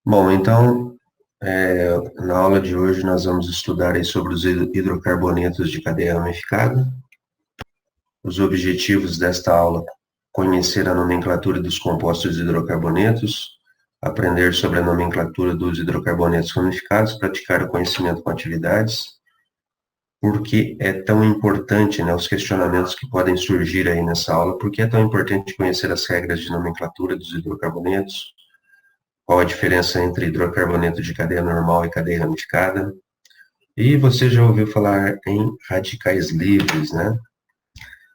Bom, então, na aula de hoje nós vamos estudar aí sobre os hidrocarbonetos de cadeia ramificada. Os objetivos desta aula: conhecer a nomenclatura dos compostos de hidrocarbonetos, aprender sobre a nomenclatura dos hidrocarbonetos ramificados, praticar o conhecimento com atividades, porque é tão importante, né, os questionamentos que podem surgir aí nessa aula, porque é tão importante conhecer as regras de nomenclatura dos hidrocarbonetos, qual a diferença entre hidrocarboneto de cadeia normal e cadeia ramificada. E você já ouviu falar em radicais livres, né?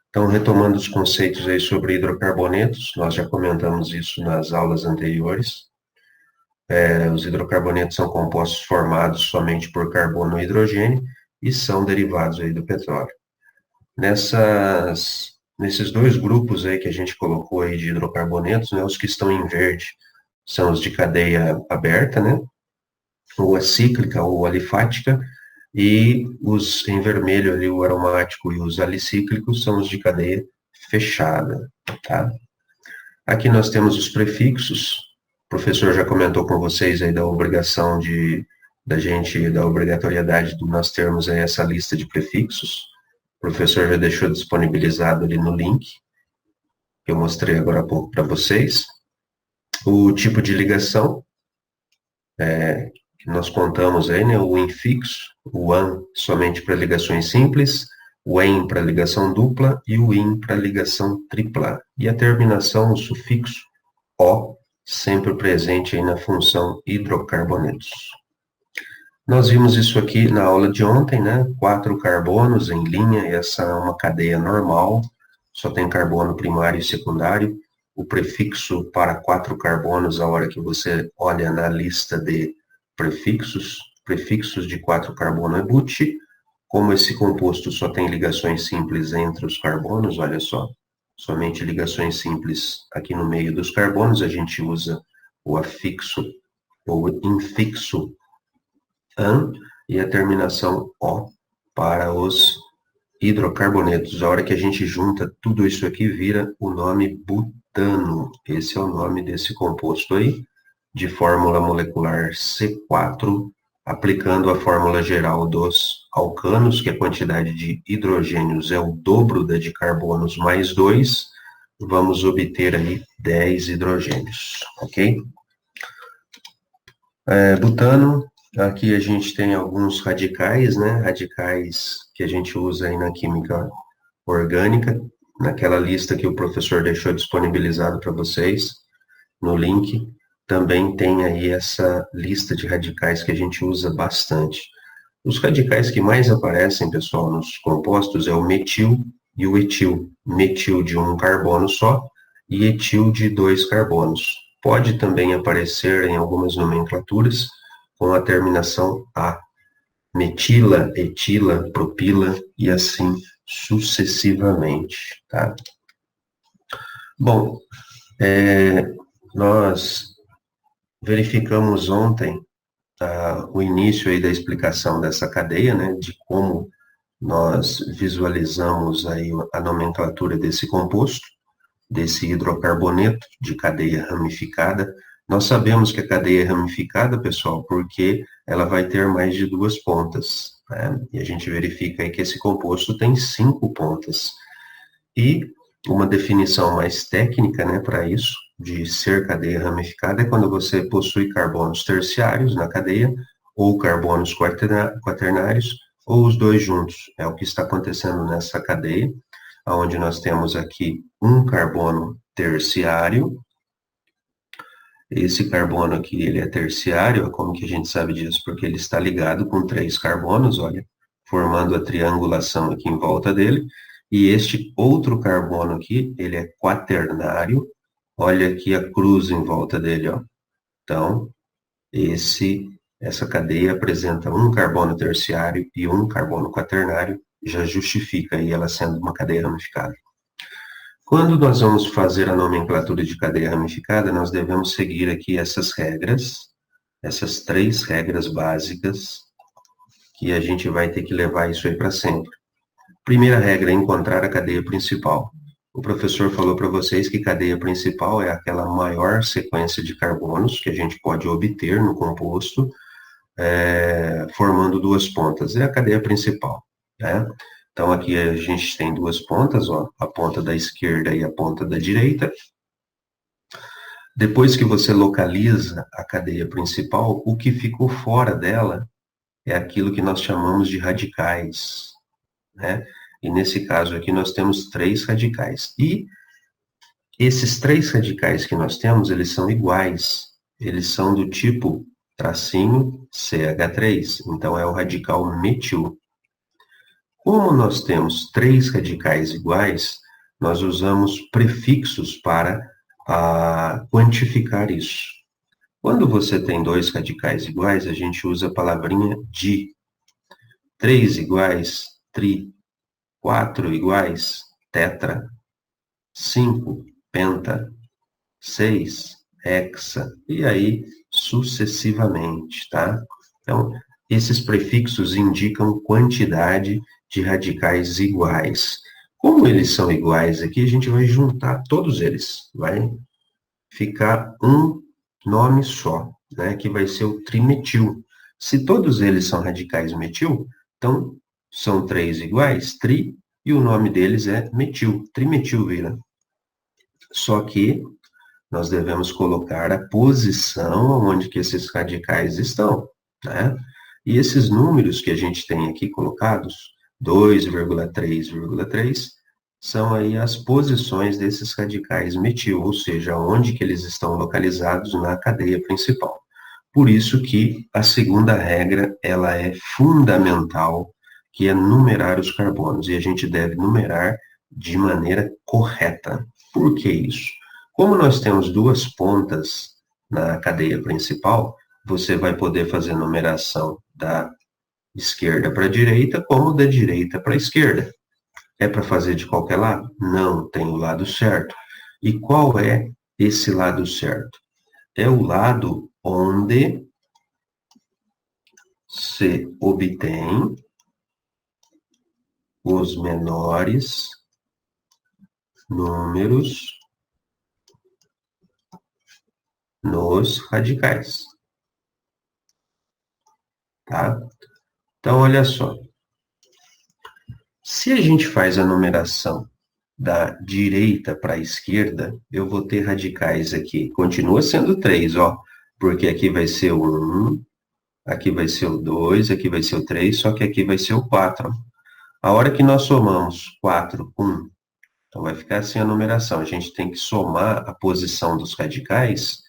Então, retomando os conceitos aí sobre hidrocarbonetos, nós já comentamos isso nas aulas anteriores. Os hidrocarbonetos são compostos formados somente por carbono e hidrogênio e são derivados aí do petróleo. Nesses dois grupos aí que a gente colocou aí de hidrocarbonetos, né, os que estão em verde são os de cadeia aberta, né, ou acíclica ou alifática, e os em vermelho ali, o aromático e os alicíclicos são os de cadeia fechada, tá? Aqui nós temos os prefixos. O professor já comentou com vocês aí da obrigação da obrigatoriedade de nós termos aí essa lista de prefixos. O professor já deixou disponibilizado ali no link, que eu mostrei agora há pouco para vocês. O tipo de ligação, que nós contamos aí, né? O infixo, o AN somente para ligações simples, o EN para ligação dupla e o IN para ligação tripla. E a terminação, o sufixo O, sempre presente aí na função hidrocarbonetos. Nós vimos isso aqui na aula de ontem, né? 4 carbonos em linha, essa é uma cadeia normal, só tem carbono primário e secundário. O prefixo para 4 carbonos, a hora que você olha na lista de prefixos de 4 carbono é but. Como esse composto só tem ligações simples entre os carbonos, olha só, somente ligações simples aqui no meio dos carbonos, a gente usa o afixo ou infixo AN e a terminação O para os hidrocarbonetos. A hora que a gente junta tudo isso aqui, vira o nome butano. Esse é o nome desse composto aí, de fórmula molecular C4, aplicando a fórmula geral dos alcanos, que a quantidade de hidrogênios é o dobro da de carbonos mais 2, vamos obter aí 10 hidrogênios, ok? Butano, aqui a gente tem alguns radicais, né? Radicais que a gente usa aí na química orgânica, naquela lista que o professor deixou disponibilizado para vocês, no link, também tem aí essa lista de radicais que a gente usa bastante. Os radicais que mais aparecem, pessoal, nos compostos é o metil e o etil. Metil de um carbono só e etil de 2 carbonos. Pode também aparecer em algumas nomenclaturas com a terminação A. Metila, etila, propila e assim sucessivamente, tá? Bom, nós verificamos ontem o início aí da explicação dessa cadeia, né, de como nós visualizamos aí a nomenclatura desse composto, desse hidrocarboneto de cadeia ramificada. Nós sabemos que a cadeia é ramificada, pessoal, porque ela vai ter mais de 2 pontas, né? E a gente verifica aí que esse composto tem 5 pontas. E uma definição mais técnica, né, para isso, de ser cadeia ramificada, é quando você possui carbonos terciários na cadeia, ou carbonos quaternários, ou os dois juntos. É o que está acontecendo nessa cadeia, onde nós temos aqui um carbono terciário. Esse carbono aqui, ele é terciário, como que a gente sabe disso? Porque ele está ligado com 3 carbonos, olha, formando a triangulação aqui em volta dele. E este outro carbono aqui, ele é quaternário, olha aqui a cruz em volta dele, ó. Então, essa cadeia apresenta um carbono terciário e um carbono quaternário, já justifica aí ela sendo uma cadeia ramificada. Quando nós vamos fazer a nomenclatura de cadeia ramificada, nós devemos seguir aqui essas regras, essas 3 regras básicas, que a gente vai ter que levar isso aí para sempre. Primeira regra é encontrar a cadeia principal. O professor falou para vocês que cadeia principal é aquela maior sequência de carbonos que a gente pode obter no composto, formando duas pontas. É a cadeia principal, né? Então, aqui a gente tem duas pontas, ó, a ponta da esquerda e a ponta da direita. Depois que você localiza a cadeia principal, o que ficou fora dela é aquilo que nós chamamos de radicais, né? E nesse caso aqui nós temos 3 radicais. E esses 3 radicais que nós temos, eles são iguais. Eles são do tipo tracinho CH3. Então é o radical metil. Como nós temos 3 radicais iguais, nós usamos prefixos para quantificar isso. Quando você tem 2 radicais iguais, a gente usa a palavrinha di. 3 iguais, tri. 4 iguais, tetra. 5, penta. 6, hexa. E aí, sucessivamente, tá? Então, esses prefixos indicam quantidade de radicais iguais. Como eles são iguais aqui, a gente vai juntar todos eles. Vai ficar um nome só, né? Que vai ser o trimetil. Se todos eles são radicais metil, então são 3 iguais, tri, e o nome deles é metil, trimetil vira. Só que nós devemos colocar a posição onde que esses radicais estão, né? E esses números que a gente tem aqui colocados, 2,3,3, são aí as posições desses radicais metil, ou seja, onde que eles estão localizados na cadeia principal. Por isso que a segunda regra, ela é fundamental, que é numerar os carbonos, e a gente deve numerar de maneira correta. Por que isso? Como nós temos duas pontas na cadeia principal, você vai poder fazer numeração da esquerda para a direita, como da direita para a esquerda. É para fazer de qualquer lado? Não, tem o lado certo. E qual é esse lado certo? É o lado onde se obtém os menores números nos radicais. Tá? Então, olha só. Se a gente faz a numeração da direita para a esquerda, eu vou ter radicais aqui. Continua sendo 3, ó. Porque aqui vai ser o 1, aqui vai ser o 2, aqui vai ser o 3, só que aqui vai ser o 4. A hora que nós somamos 4 com 1, então vai ficar assim a numeração. A gente tem que somar a posição dos radicais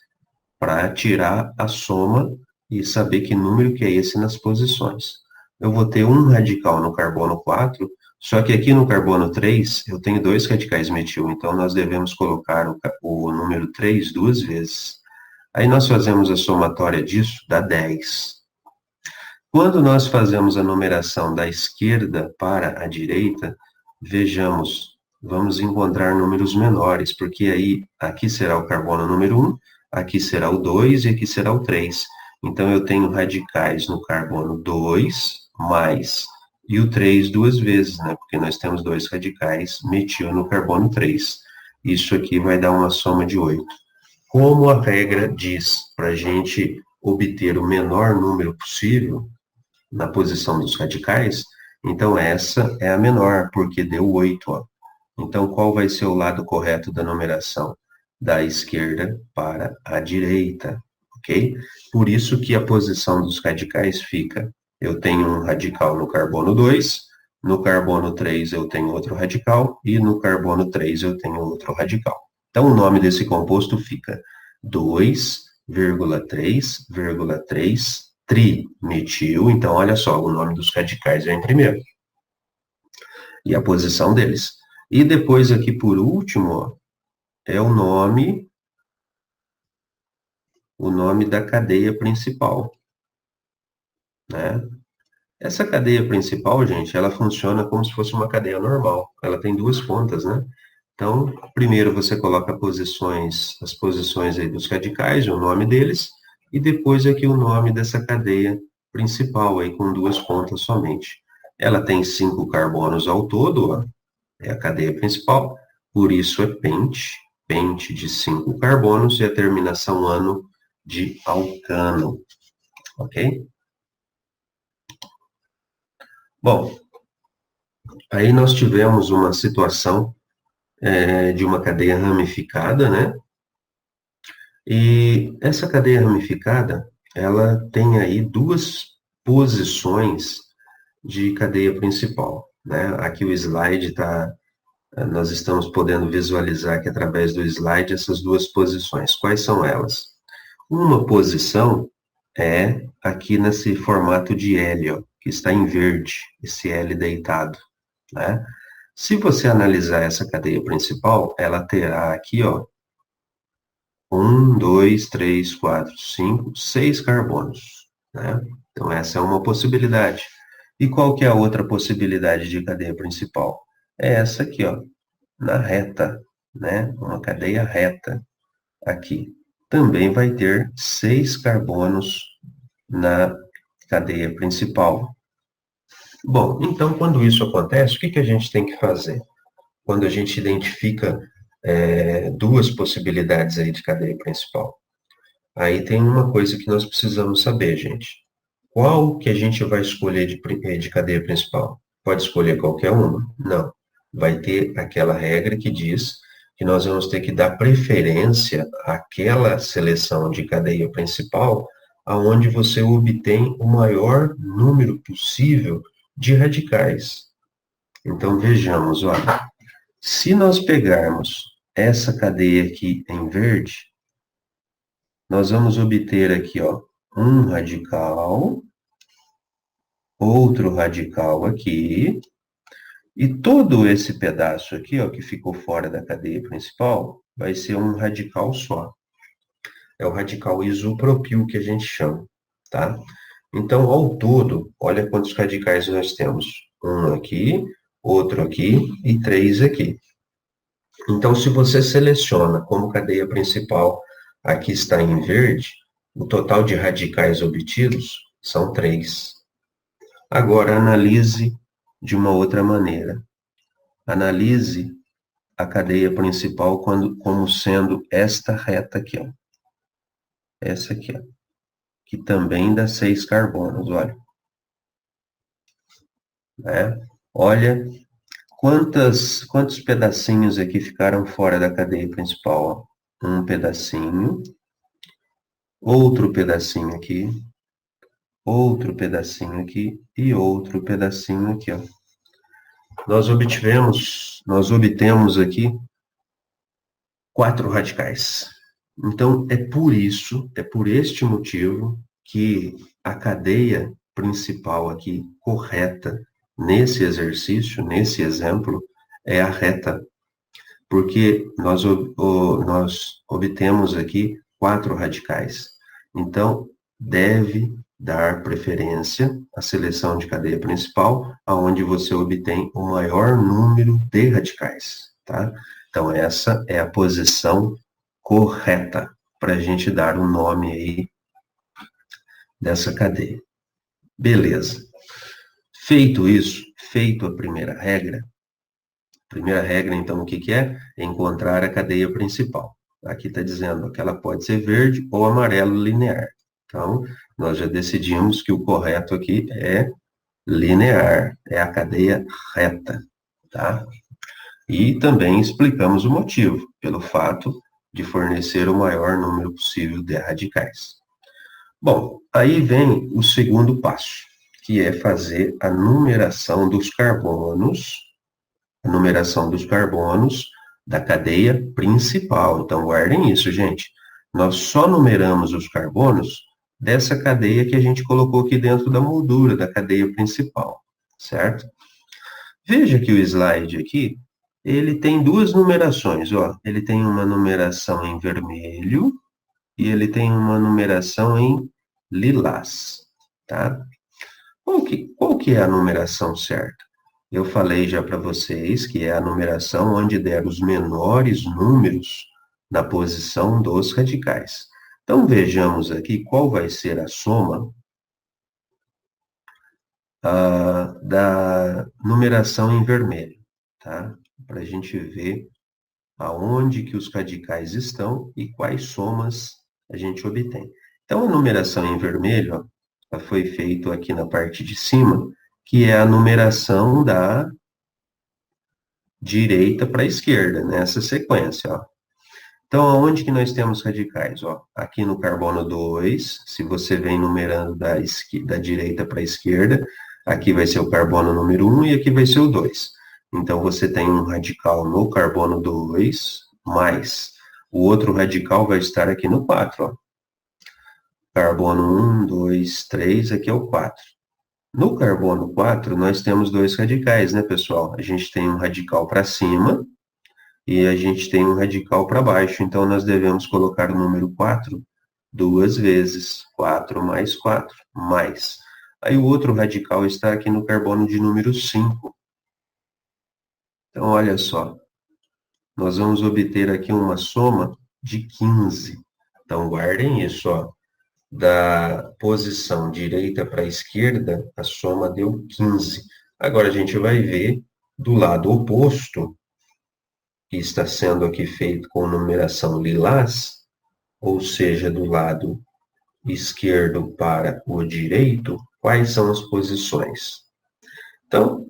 para tirar a soma e saber que número que é esse nas posições. Eu vou ter um radical no carbono 4, só que aqui no carbono 3, eu tenho 2 radicais metil, então nós devemos colocar o número 3 2 vezes. Aí nós fazemos a somatória disso, dá 10. Quando nós fazemos a numeração da esquerda para a direita, vejamos, vamos encontrar números menores, porque aí aqui será o carbono número 1, aqui será o 2 e aqui será o 3. Então, eu tenho radicais no carbono 2 mais, e o 3 duas vezes, né? Porque nós temos 2 radicais metil no carbono 3. Isso aqui vai dar uma soma de 8. Como a regra diz para a gente obter o menor número possível na posição dos radicais, então essa é a menor, porque deu 8, ó. Então, qual vai ser o lado correto da numeração? Da esquerda para a direita, ok? Por isso que a posição dos radicais fica, eu tenho um radical no carbono 2, no carbono 3 eu tenho outro radical, e no carbono 3 eu tenho outro radical. Então, o nome desse composto fica 2,3,3 trimetil. Então, olha só, o nome dos radicais vem primeiro. E a posição deles. E depois aqui, por último, ó, é o nome da cadeia principal, né? Essa cadeia principal, gente, ela funciona como se fosse uma cadeia normal. Ela tem duas pontas, né? Então, primeiro você coloca as posições aí dos radicais, o nome deles, e depois aqui o nome dessa cadeia principal, aí com duas pontas somente. Ela tem 5 carbonos ao todo, ó, é a cadeia principal. por isso é pente, pente de 5 carbonos e a terminação ano de alcano, ok? Bom, aí nós tivemos uma situação de uma cadeia ramificada, né? E essa cadeia ramificada, ela tem aí duas posições de cadeia principal, né? Aqui o slide está, nós estamos podendo visualizar aqui através do slide essas duas posições. Quais são elas? Uma posição é aqui nesse formato de L, ó, que está em verde, esse L deitado, né? Se você analisar essa cadeia principal, ela terá aqui, ó, 6 carbonos, né? Então, essa é uma possibilidade. E qual que é a outra possibilidade de cadeia principal? É essa aqui, ó, na reta, né? Uma cadeia reta aqui. Também vai ter 6 carbonos na cadeia principal. Bom, então, quando isso acontece, o que que a gente tem que fazer? Quando a gente identifica duas possibilidades aí de cadeia principal. Aí tem uma coisa que nós precisamos saber, gente. Qual que a gente vai escolher de cadeia principal? Pode escolher qualquer uma? Não. Vai ter aquela regra que diz que nós vamos ter que dar preferência àquela seleção de cadeia principal aonde você obtém o maior número possível de radicais. Então, vejamos, olha. Se nós pegarmos essa cadeia aqui em verde, nós vamos obter aqui, ó, um radical, outro radical aqui, e todo esse pedaço aqui, ó, que ficou fora da cadeia principal, vai ser um radical só. É o radical isopropil que a gente chama, tá? Então, ao todo, olha quantos radicais nós temos. Um aqui, outro aqui e 3 aqui. Então, se você seleciona como cadeia principal, aqui está em verde, o total de radicais obtidos são 3. Agora, analise de uma outra maneira. Analise a cadeia principal como sendo esta reta aqui, ó. Essa aqui, ó, que também dá 6 carbonos, olha. Né? Olha quantos pedacinhos aqui ficaram fora da cadeia principal, ó. Um pedacinho, outro pedacinho aqui, outro pedacinho aqui e outro pedacinho aqui, ó. Nós obtemos aqui 4 radicais. Então, é por este motivo que a cadeia principal aqui correta nesse exercício, nesse exemplo, é a reta, porque nós obtemos aqui 4 radicais. Então, deve dar preferência à seleção de cadeia principal, aonde você obtém o maior número de radicais, tá? Então, essa é a posição correta para a gente dar o nome aí dessa cadeia. Beleza. Feito isso, feito a primeira regra, então, o que que é? Encontrar a cadeia principal. Aqui está dizendo que ela pode ser verde ou amarelo linear. Então, nós já decidimos que o correto aqui é linear, é a cadeia reta, tá? E também explicamos o motivo, pelo fato de fornecer o maior número possível de radicais. Bom, aí vem o segundo passo, que é fazer a numeração dos carbonos, da cadeia principal. Então, guardem isso, gente. Nós só numeramos os carbonos dessa cadeia que a gente colocou aqui dentro da moldura, da cadeia principal, certo? Veja que o slide aqui, ele tem duas numerações, ó. Ele tem uma numeração em vermelho e ele tem uma numeração em lilás, tá? Qual que é a numeração certa? Eu falei já para vocês que é a numeração onde der os menores números na posição dos radicais. Então, vejamos aqui qual vai ser a soma da numeração em vermelho, tá? Para a gente ver aonde que os radicais estão e quais somas a gente obtém. Então, a numeração em vermelho, ó, ela foi feita aqui na parte de cima, que é a numeração da direita para a esquerda, nessa sequência, ó. Então, aonde que nós temos radicais? Ó, aqui no carbono 2, se você vem numerando da direita para a esquerda, aqui vai ser o carbono número 1 e aqui vai ser o 2. Então, você tem um radical no carbono 2, mais o outro radical vai estar aqui no 4. Ó. Carbono 1, 2, 3, aqui é o 4. No carbono 4, nós temos dois radicais, né, pessoal? A gente tem um radical para cima e a gente tem um radical para baixo. Então, nós devemos colocar o número 4 duas vezes. 4 mais 4, mais. Aí o outro radical está aqui no carbono de número 5. Então, olha só. Nós vamos obter aqui uma soma de 15. Então, guardem isso, ó. Da posição direita para a esquerda, a soma deu 15. Agora, a gente vai ver do lado oposto, que está sendo aqui feito com numeração lilás, ou seja, do lado esquerdo para o direito, quais são as posições. Então,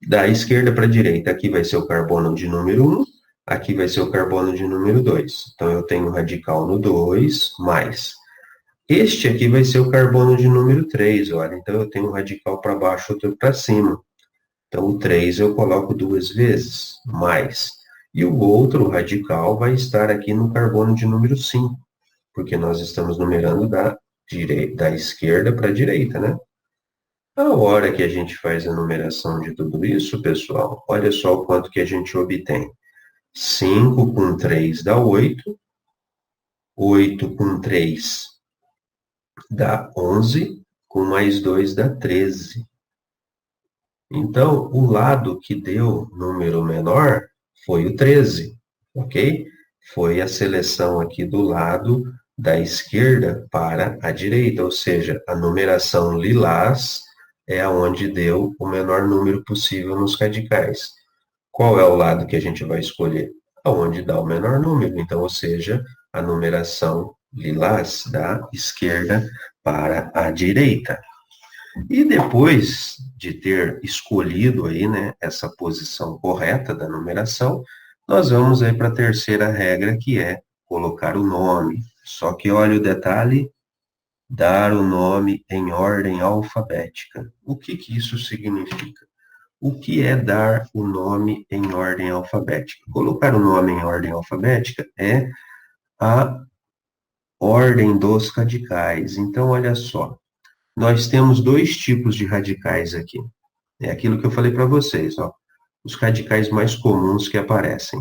da esquerda para a direita, aqui vai ser o carbono de número 1, aqui vai ser o carbono de número 2. Então, eu tenho um radical no 2, mais. Este aqui vai ser o carbono de número 3, olha. Então, eu tenho um radical para baixo, outro para cima. Então, o 3 eu coloco duas vezes, mais. E o outro radical vai estar aqui no carbono de número 5, porque nós estamos numerando da esquerda para a direita, né? A hora que a gente faz a numeração de tudo isso, pessoal, olha só o quanto que a gente obtém. 5 com 3 dá 8, 8 com 3 dá 11, com mais 2 dá 13. Então, o lado que deu número menor foi o 13, ok? Foi a seleção aqui do lado da esquerda para a direita, ou seja, a numeração lilás é onde deu o menor número possível nos radicais. Qual é o lado que a gente vai escolher? Aonde dá o menor número, então, ou seja, a numeração lilás da esquerda para a direita. E depois de ter escolhido aí, né, essa posição correta da numeração, nós vamos aí para a terceira regra, que é colocar o nome. Só que olha o detalhe, dar o nome em ordem alfabética. O que que isso significa? O que é dar o nome em ordem alfabética? Colocar o nome em ordem alfabética é a ordem dos radicais. Então, olha só. Nós temos dois tipos de radicais aqui. É aquilo que eu falei para vocês, ó. Os radicais mais comuns que aparecem.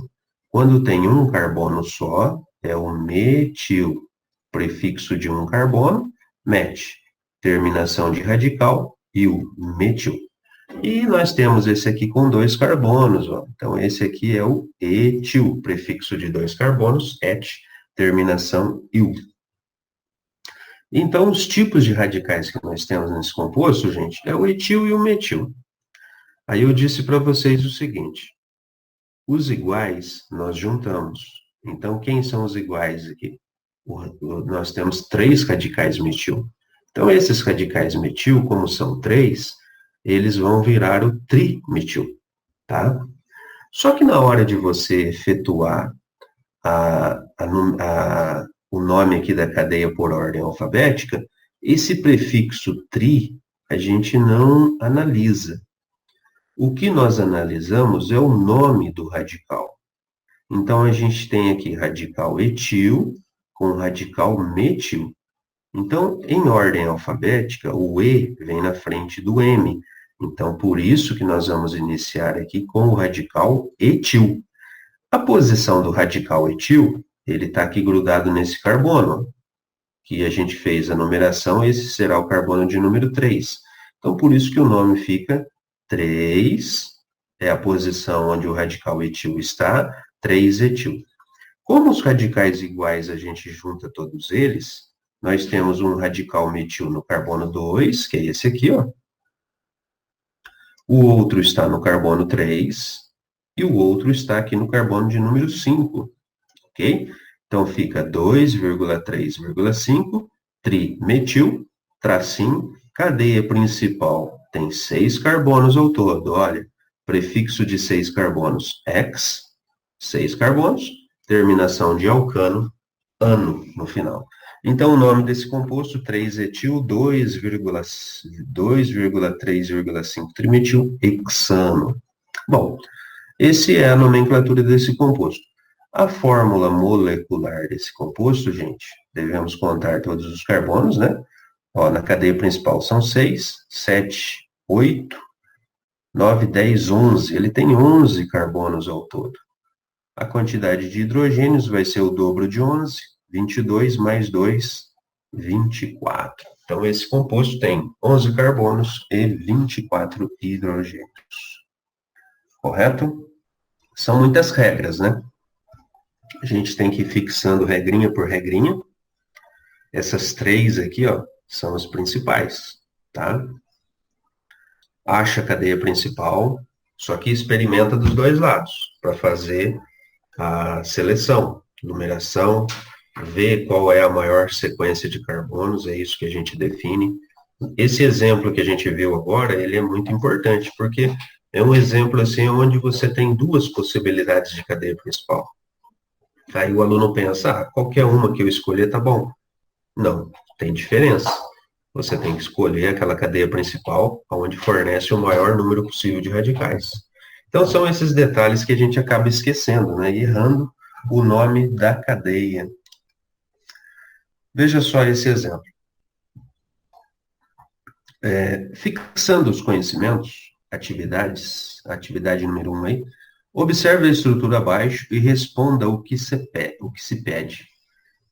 Quando tem um carbono só, é o metil. Prefixo de um carbono, met. Terminação de radical, il, metil. E nós temos esse aqui com dois carbonos, ó. Então, esse aqui é o etil. Prefixo de dois carbonos, et. Terminação, il. Então, os tipos de radicais que nós temos nesse composto, gente, é o etil e o metil. Aí eu disse para vocês o seguinte, os iguais nós juntamos. Então, quem são os iguais aqui? Nós temos 3 radicais metil. Então, esses radicais metil, como são 3, eles vão virar o trimetil, tá? Só que na hora de você efetuar o nome aqui da cadeia por ordem alfabética, esse prefixo tri a gente não analisa. O que nós analisamos é o nome do radical. Então, a gente tem aqui radical etil com radical metil. Então, em ordem alfabética, o E vem na frente do M. Então, por isso que nós vamos iniciar aqui com o radical etil. A posição do radical etil, ele está aqui grudado nesse carbono, que a gente fez a numeração, esse será o carbono de número 3. Então, por isso que o nome fica 3, é a posição onde o radical etil está, 3-etil. Como os radicais iguais a gente junta todos eles, nós temos um radical metil no carbono 2, que é esse aqui, ó. O outro está no carbono 3, e o outro está aqui no carbono de número 5, ok? Então, fica 2,3,5, trimetil, tracinho, cadeia principal tem 6 carbonos ao todo, olha, prefixo de 6 carbonos, X, 6 carbonos, terminação de alcano, ano no final. Então, o nome desse composto, 3-etil, 2,3,5 trimetil hexano. Bom, esse é a nomenclatura desse composto. A fórmula molecular desse composto, gente, devemos contar todos os carbonos, né? Ó, na cadeia principal são 6, 7, 8, 9, 10, 11. Ele tem 11 carbonos ao todo. A quantidade de hidrogênios vai ser o dobro de 11, 22 mais 2, 24. Então, esse composto tem 11 carbonos e 24 hidrogênios. Correto? São muitas regras, né? A gente tem que ir fixando regrinha por regrinha. Essas 3 aqui, ó, são as principais, tá? Acha a cadeia principal, só que experimenta dos dois lados, para fazer a seleção, numeração, ver qual é a maior sequência de carbonos, é isso que a gente define. Esse exemplo que a gente viu agora, ele é muito importante, porque é um exemplo assim onde você tem 2 possibilidades de cadeia principal. Aí o aluno pensa, qualquer uma que eu escolher tá bom. Não, tem diferença. Você tem que escolher aquela cadeia principal, onde fornece o maior número possível de radicais. Então, são esses detalhes que a gente acaba esquecendo, né? E errando o nome da cadeia. Veja só esse exemplo. Fixando os conhecimentos, atividade número 1 aí, observe a estrutura abaixo e responda o que se pede.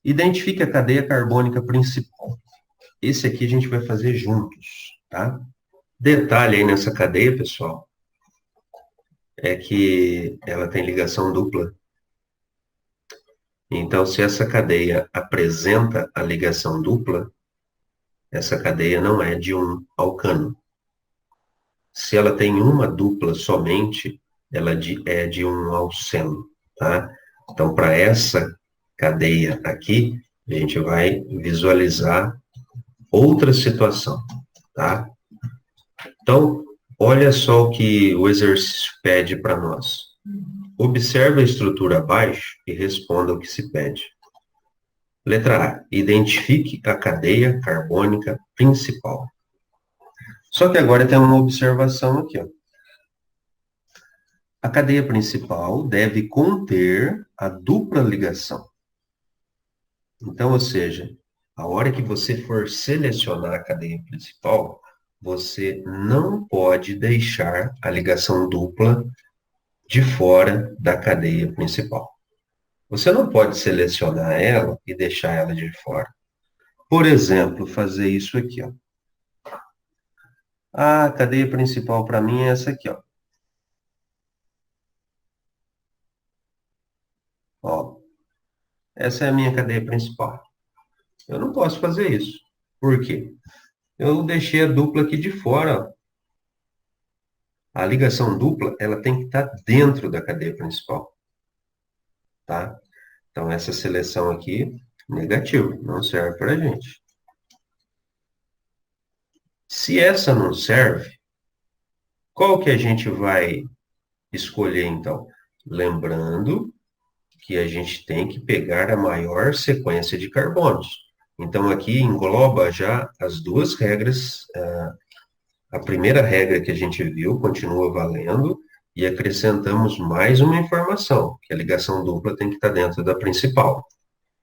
Identifique a cadeia carbônica principal. Esse aqui a gente vai fazer juntos, tá? Detalhe aí nessa cadeia, pessoal, é que ela tem ligação dupla. Então, se essa cadeia apresenta a ligação dupla, essa cadeia não é de um alcano. Se ela tem uma dupla somente, ela é de um alceno, tá? Então, para essa cadeia aqui, a gente vai visualizar outra situação, tá? Então, olha só o que o exercício pede para nós. Observe a estrutura abaixo e responda o que se pede. Letra A. Identifique a cadeia carbônica principal. Só que agora tem uma observação aqui, ó. A cadeia principal deve conter a dupla ligação. Então, ou seja, a hora que você for selecionar a cadeia principal, você não pode deixar a ligação dupla de fora da cadeia principal. Você não pode selecionar ela e deixar ela de fora. Por exemplo, fazer isso aqui, ó. A cadeia principal para mim é essa aqui, ó. Ó, essa é a minha cadeia principal. Eu não posso fazer isso. Por quê? Eu deixei a dupla aqui de fora, ó. A ligação dupla, ela tem que estar dentro da cadeia principal, tá? Então, essa seleção aqui, negativo, não serve para a gente. Se essa não serve, qual que a gente vai escolher, então? Lembrando que a gente tem que pegar a maior sequência de carbonos. Então, aqui engloba já as 2 regras. A primeira regra que a gente viu continua valendo e acrescentamos mais uma informação, que a ligação dupla tem que estar dentro da principal,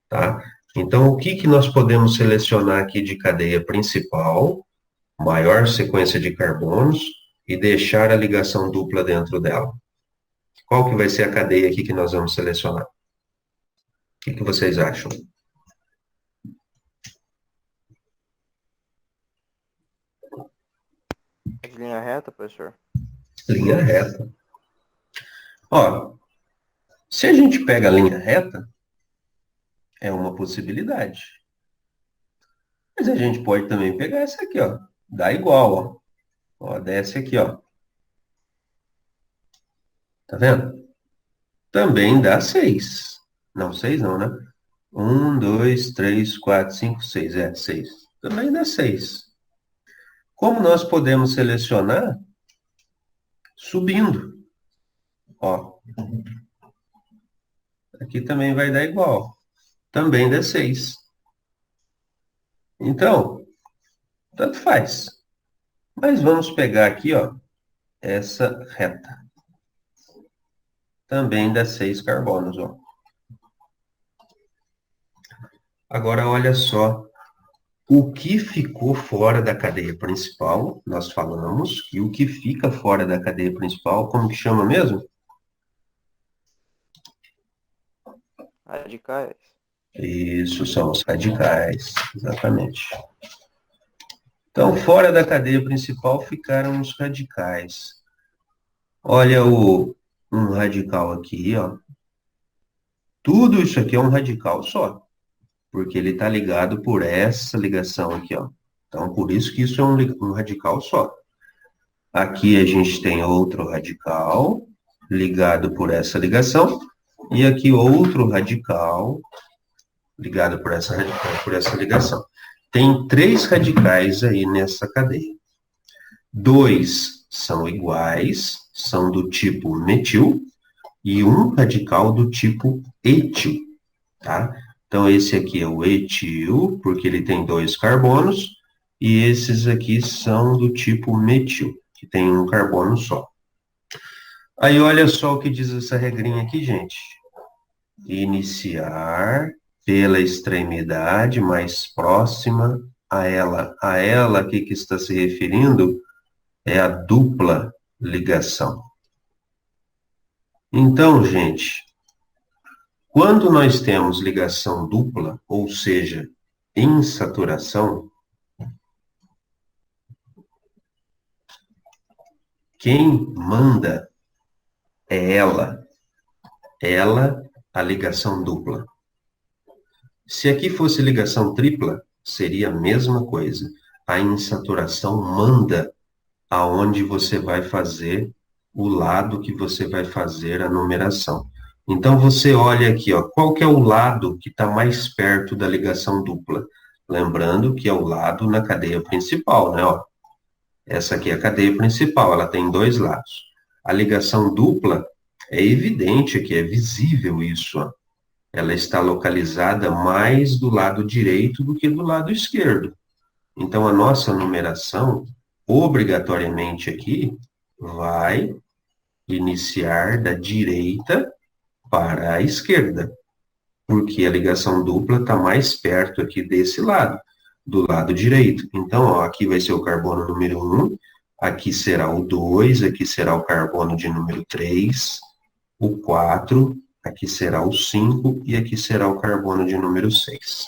tá? Então, o que que nós podemos selecionar aqui de cadeia principal, maior sequência de carbonos, e deixar a ligação dupla dentro dela? Qual que vai ser a cadeia aqui que nós vamos selecionar? O que vocês acham? Linha reta, professor? Linha reta. Ó, se a gente pega a linha reta, é uma possibilidade. Mas a gente pode também pegar essa aqui, ó. Dá igual, ó. Ó, desce aqui, ó. Tá vendo? Também dá 6. Não, 6 não, né? 1, 2, 3, 4, 5, 6. 6. Também dá 6. Como nós podemos selecionar? Subindo. Ó, aqui também vai dar igual. Também dá 6. Então, tanto faz. Mas vamos pegar aqui, ó, essa reta. Também dá 6 carbonos, ó. Agora, olha só. O que ficou fora da cadeia principal, nós falamos que o que fica fora da cadeia principal, como que chama mesmo? Radicais. Isso, são os radicais, exatamente. Então, fora da cadeia principal ficaram os radicais. Olha um radical aqui, ó. Tudo isso aqui é um radical só, porque ele está ligado por essa ligação aqui, ó. Então, por isso que isso é um radical só. Aqui a gente tem outro radical ligado por essa ligação, e aqui outro radical ligado por essa ligação. Tem 3 radicais aí nessa cadeia. 2 são iguais, são do tipo metil, e um radical do tipo etil, tá? Então, esse aqui é o etil, porque ele tem 2 carbonos, e esses aqui são do tipo metil, que tem um carbono só. Aí, olha só o que diz essa regrinha aqui, gente. Iniciar pela extremidade mais próxima a ela. A ela aqui que está se referindo é a dupla ligação. Então, gente, quando nós temos ligação dupla, ou seja, insaturação, quem manda é ela. Ela, a ligação dupla. Se aqui fosse ligação tripla, seria a mesma coisa. A insaturação manda aonde você vai fazer o lado que você vai fazer a numeração. Então, você olha aqui, ó, qual que é o lado que está mais perto da ligação dupla? Lembrando que é o lado na cadeia principal, né? Ó. Essa aqui é a cadeia principal, ela tem 2 lados. A ligação dupla, é evidente que é visível isso, ó. Ela está localizada mais do lado direito do que do lado esquerdo. Então, a nossa numeração, obrigatoriamente aqui, vai iniciar da direita para a esquerda, porque a ligação dupla está mais perto aqui desse lado, do lado direito. Então, ó, aqui vai ser o carbono número 1, aqui será o 2, aqui será o carbono de número 3, o 4, aqui será o 5 e aqui será o carbono de número 6.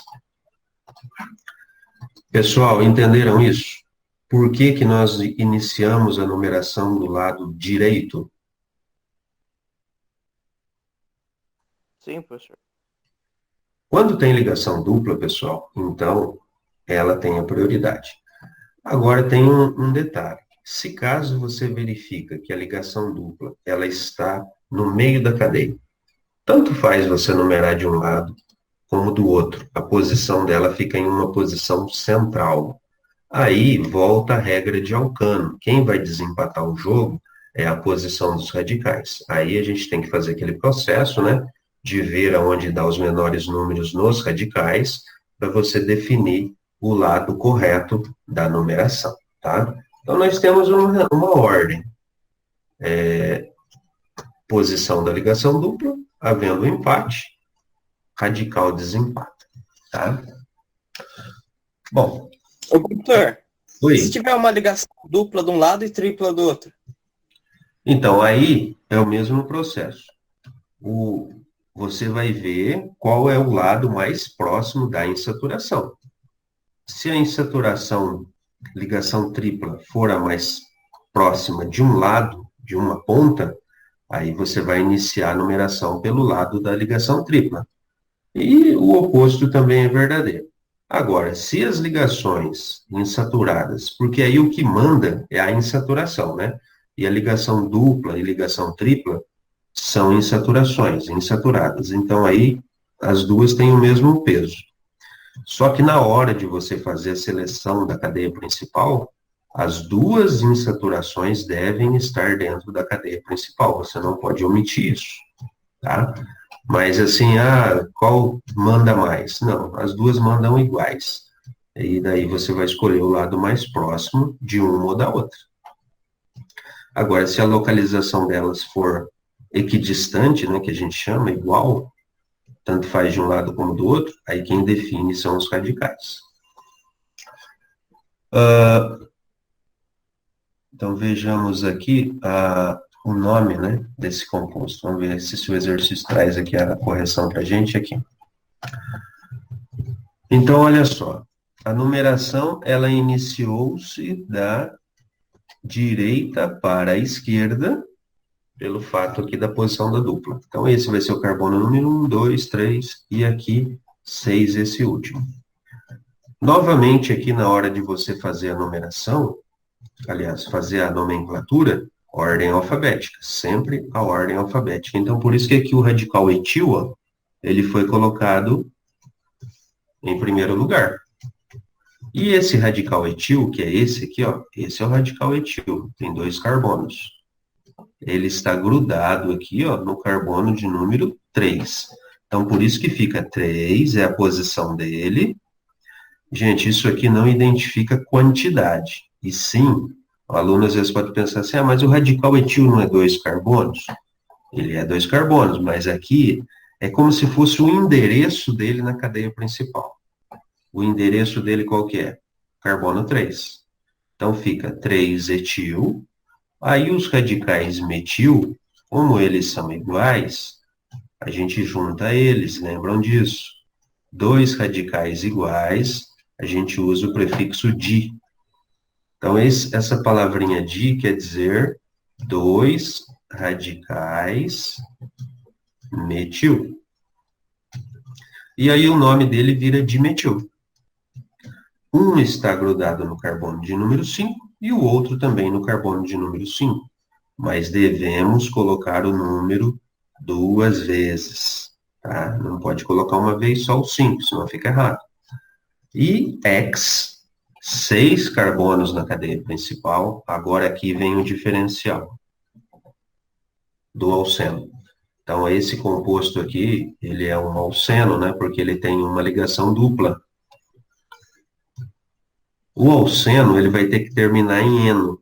Pessoal, entenderam isso? Por que que nós iniciamos a numeração do lado direito? Sim, professor. Quando tem ligação dupla, pessoal, então ela tem a prioridade. Agora tem um detalhe. Se caso você verifica que a ligação dupla ela está no meio da cadeia, tanto faz você numerar de um lado como do outro. A posição dela fica em uma posição central. Aí volta a regra de Alcano. Quem vai desempatar o jogo é a posição dos radicais. Aí a gente tem que fazer aquele processo, né, de ver aonde dá os menores números nos radicais, para você definir o lado correto da numeração, tá? Então, nós temos uma ordem. Posição da ligação dupla, havendo empate, radical desempata, tá? Bom. Ô, professor, Oi. se tiver uma ligação dupla de um lado e tripla do outro? Então, aí é o mesmo processo. Você vai ver qual é o lado mais próximo da insaturação. Se a insaturação, ligação tripla, for a mais próxima de um lado, de uma ponta, aí você vai iniciar a numeração pelo lado da ligação tripla. E o oposto também é verdadeiro. Agora, se as ligações insaturadas, porque aí o que manda é a insaturação, né? E a ligação dupla e ligação tripla, são insaturações, insaturadas. Então, aí, as duas têm o mesmo peso. Só que na hora de você fazer a seleção da cadeia principal, as duas insaturações devem estar dentro da cadeia principal. Você não pode omitir isso, tá? Mas assim, qual manda mais? Não, as duas mandam iguais. E daí você vai escolher o lado mais próximo de uma ou da outra. Agora, se a localização delas for equidistante, né, que a gente chama, igual, tanto faz de um lado como do outro, aí quem define são os radicais. Então, vejamos aqui o nome, né, desse composto. Vamos ver se o exercício traz aqui a correção para a gente aqui. Então, olha só. A numeração, ela iniciou-se da direita para a esquerda, pelo fato aqui da posição da dupla. Então, esse vai ser o carbono número 1, 2, 3, e aqui 6, esse último. Novamente, aqui na hora de você fazer a numeração, aliás, fazer a nomenclatura, ordem alfabética, sempre a ordem alfabética. Então, por isso que aqui o radical etil, ó, ele foi colocado em primeiro lugar. E esse radical etil, que é esse aqui, ó, esse é o radical etil, tem 2 carbonos. Ele está grudado aqui, ó, no carbono de número 3. Então, por isso que fica 3, é a posição dele. Gente, isso aqui não identifica quantidade. E sim, o aluno às vezes pode pensar assim, mas o radical etil não é 2 carbonos? Ele é 2 carbonos, mas aqui é como se fosse o endereço dele na cadeia principal. O endereço dele qual que é? Carbono 3. Então, fica 3-etil. Aí, os radicais metil, como eles são iguais, a gente junta eles, lembram disso? 2 radicais iguais, a gente usa o prefixo di. Então, essa palavrinha di quer dizer 2 radicais metil. E aí, o nome dele vira dimetil. Um está grudado no carbono de número 5 e o outro também no carbono de número 5. Mas devemos colocar o número 2 vezes, tá? Não pode colocar uma vez só o 5, senão fica errado. E X, 6 carbonos na cadeia principal, agora aqui vem o diferencial do alceno. Então, esse composto aqui, ele é um alceno, né? Porque ele tem uma ligação dupla. O alceno, ele vai ter que terminar em eno.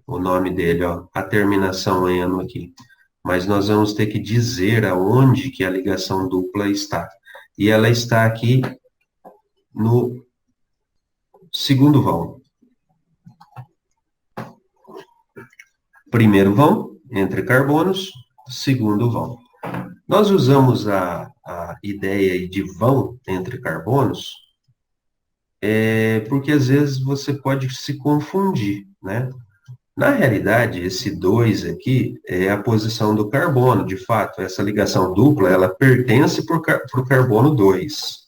O nome dele, ó, a terminação eno aqui. Mas nós vamos ter que dizer aonde que a ligação dupla está. E ela está aqui no segundo vão. Primeiro vão, entre carbonos, segundo vão. Nós usamos a ideia de vão entre carbonos, porque às vezes você pode se confundir, né? Na realidade, esse 2 aqui é a posição do carbono, de fato. Essa ligação dupla, ela pertence para o carbono 2.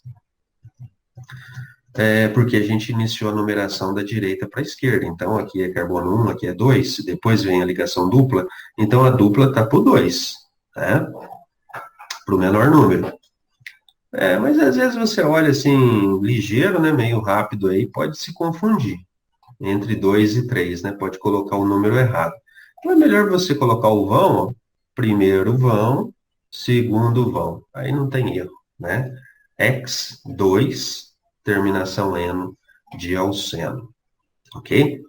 Porque a gente iniciou a numeração da direita para a esquerda. Então, aqui é carbono 1, aqui é 2, depois vem a ligação dupla. Então, a dupla está para o 2, né? Para o menor número. Mas às vezes você olha assim, ligeiro, né, meio rápido aí, pode se confundir entre 2 e 3, né? Pode colocar o número errado. Então é melhor você colocar o vão, ó, primeiro vão, segundo vão. Aí não tem erro, né? X, 2, terminação eno de alceno. Ok?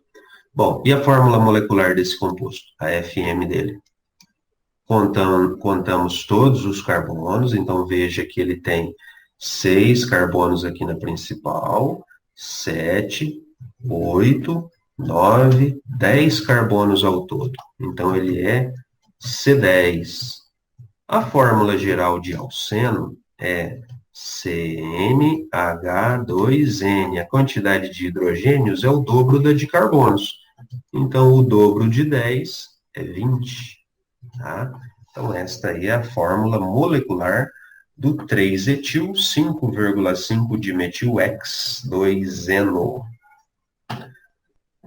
Bom, e a fórmula molecular desse composto? A FM dele. Contamos todos os carbonos, então veja que ele tem 6 carbonos aqui na principal, 7, 8, 9, 10 carbonos ao todo. Então, ele é C10. A fórmula geral de alceno é CnH2n. A quantidade de hidrogênios é o dobro da de carbonos. Então, o dobro de 10 é 20. Tá? Então, esta aí é a fórmula molecular do 3-etil 5,5-dimetil-X2-eno.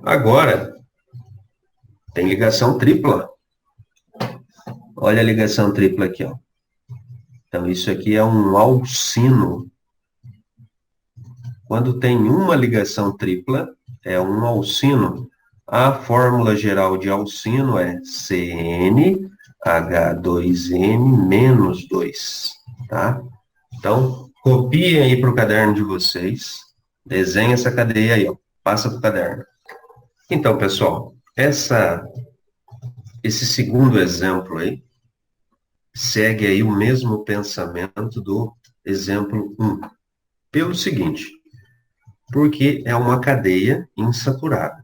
Agora, tem ligação tripla. Olha a ligação tripla aqui, ó. Então, isso aqui é um alcino. Quando tem uma ligação tripla, é um alcino. A fórmula geral de alcino é CnH2n menos 2, tá? Então, copiem aí para o caderno de vocês. Desenha essa cadeia aí, ó. Passa para o caderno. Então, pessoal, esse segundo exemplo aí segue aí o mesmo pensamento do exemplo 1. Pelo seguinte, porque é uma cadeia insaturada.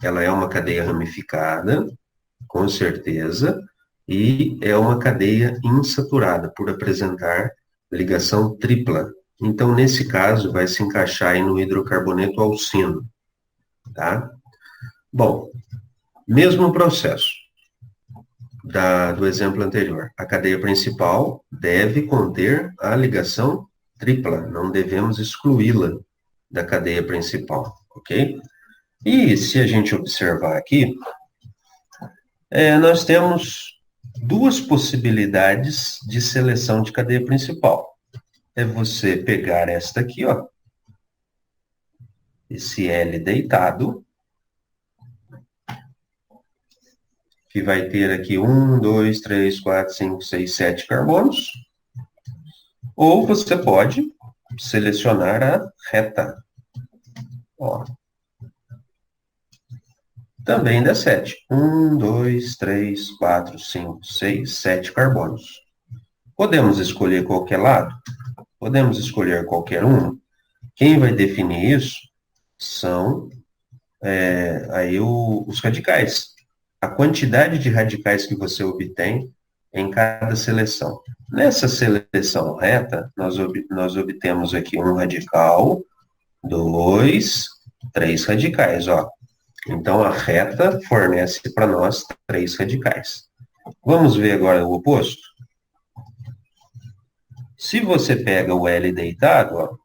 Ela é uma cadeia ramificada, com certeza, e é uma cadeia insaturada, por apresentar ligação tripla. Então, nesse caso, vai se encaixar aí no hidrocarboneto alcino, tá? Bom, mesmo processo do exemplo anterior. A cadeia principal deve conter a ligação tripla, não devemos excluí-la da cadeia principal, ok? E se a gente observar aqui, nós temos duas possibilidades de seleção de cadeia principal. É você pegar esta aqui, ó, esse L deitado, que vai ter aqui 1, 2, 3, 4, 5, 6, 7 carbonos, ou você pode selecionar a reta, ó. Também dá 7. 1, 2, 3, 4, 5, 6, 7 carbonos. Podemos escolher qualquer lado? Podemos escolher qualquer um? Quem vai definir isso são aí os radicais. A quantidade de radicais que você obtém em cada seleção. Nessa seleção reta, nós obtemos aqui um radical, 2, 3 radicais, ó. Então, a reta fornece para nós 3 radicais. Vamos ver agora o oposto? Se você pega o L deitado, ó,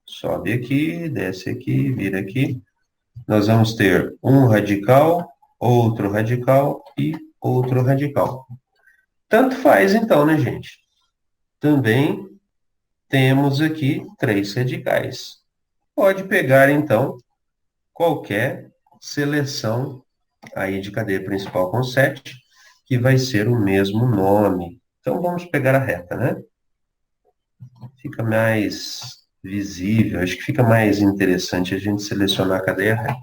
sobe aqui, desce aqui, vira aqui, nós vamos ter um radical, outro radical e outro radical. Tanto faz, então, né, gente? Também temos aqui 3 radicais. Pode pegar, então, qualquer seleção aí de cadeia principal com 7, que vai ser o mesmo nome. Então, vamos pegar a reta, né? Fica mais visível, acho que fica mais interessante a gente selecionar a cadeia reta.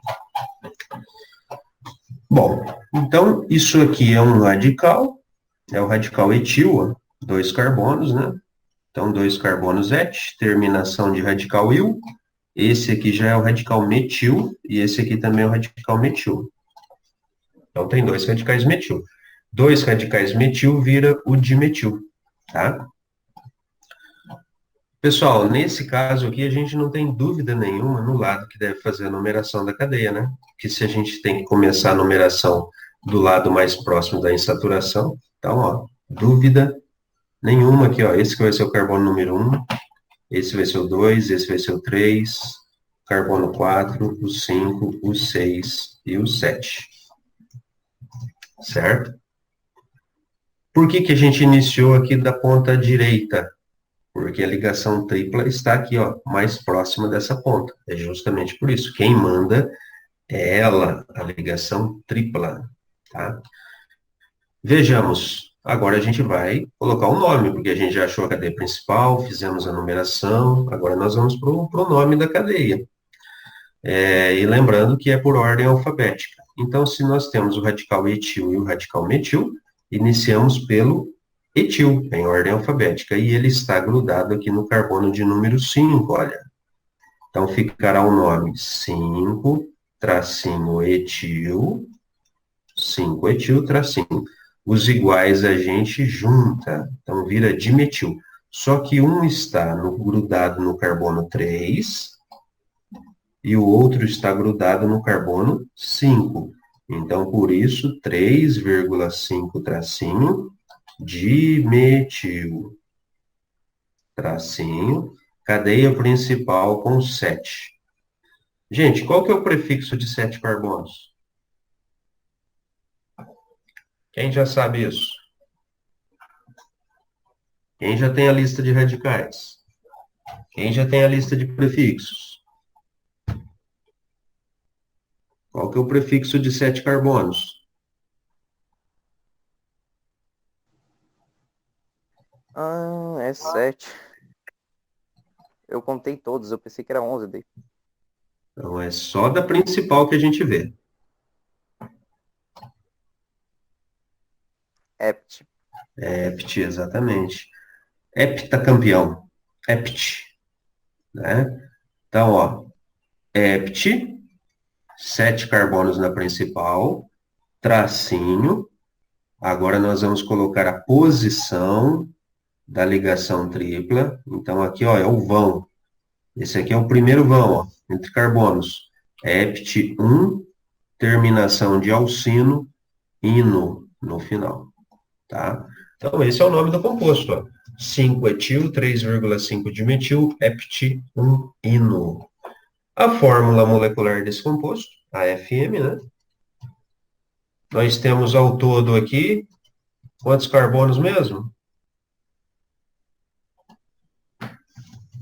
Bom, então, isso aqui é um radical, é o radical etil, ó, 2 carbonos, né? Então, 2 carbonos et, terminação de radical il. Esse aqui já é o radical metil, e esse aqui também é o radical metil. Então, tem 2 radicais metil. 2 radicais metil vira o dimetil, tá? Pessoal, nesse caso aqui, a gente não tem dúvida nenhuma no lado que deve fazer a numeração da cadeia, né? Porque se a gente tem que começar a numeração do lado mais próximo da insaturação, então, ó, dúvida nenhuma aqui, ó. Esse que vai ser o carbono número 1, esse vai ser o 2, esse vai ser o 3, carbono 4, o 5, o 6 e o 7. Certo? Por que que a gente iniciou aqui da ponta direita? Porque a ligação tripla está aqui, ó, mais próxima dessa ponta. É justamente por isso. Quem manda é ela, a ligação tripla, tá? Vejamos. Agora a gente vai colocar o nome, porque a gente já achou a cadeia principal, fizemos a numeração, agora nós vamos para o nome da cadeia. E lembrando que é por ordem alfabética. Então, se nós temos o radical etil e o radical metil, iniciamos pelo etil, em ordem alfabética, e ele está grudado aqui no carbono de número 5, olha. Então, ficará o nome 5, tracinho etil, 5 etil, tracinho. Os iguais a gente junta, então vira dimetil. Só que um está grudado no carbono 3 e o outro está grudado no carbono 5. Então, por isso, 3,5 tracinho, dimetil, tracinho, cadeia principal com 7. Gente, qual que é o prefixo de 7 carbonos? Quem já sabe isso? Quem já tem a lista de radicais? Quem já tem a lista de prefixos? Qual que é o prefixo de 7 carbonos? É 7. Eu contei todos, eu pensei que era 11 daí. Então, é só da principal que a gente vê. Hept. Hept, exatamente. Heptacampeão. Hept, né? Então, ó, hept, 7 carbonos na principal, tracinho. Agora nós vamos colocar a posição da ligação tripla. Então, aqui, ó, é o vão. Esse aqui é o primeiro vão, ó, entre carbonos. Hept 1, terminação de alcino, ino no final, tá? Então, esse é o nome do composto, ó. 5-etil, 3,5 de metil, hept 1, ino. A fórmula molecular desse composto, AFM, né? Nós temos ao todo aqui, quantos carbonos mesmo?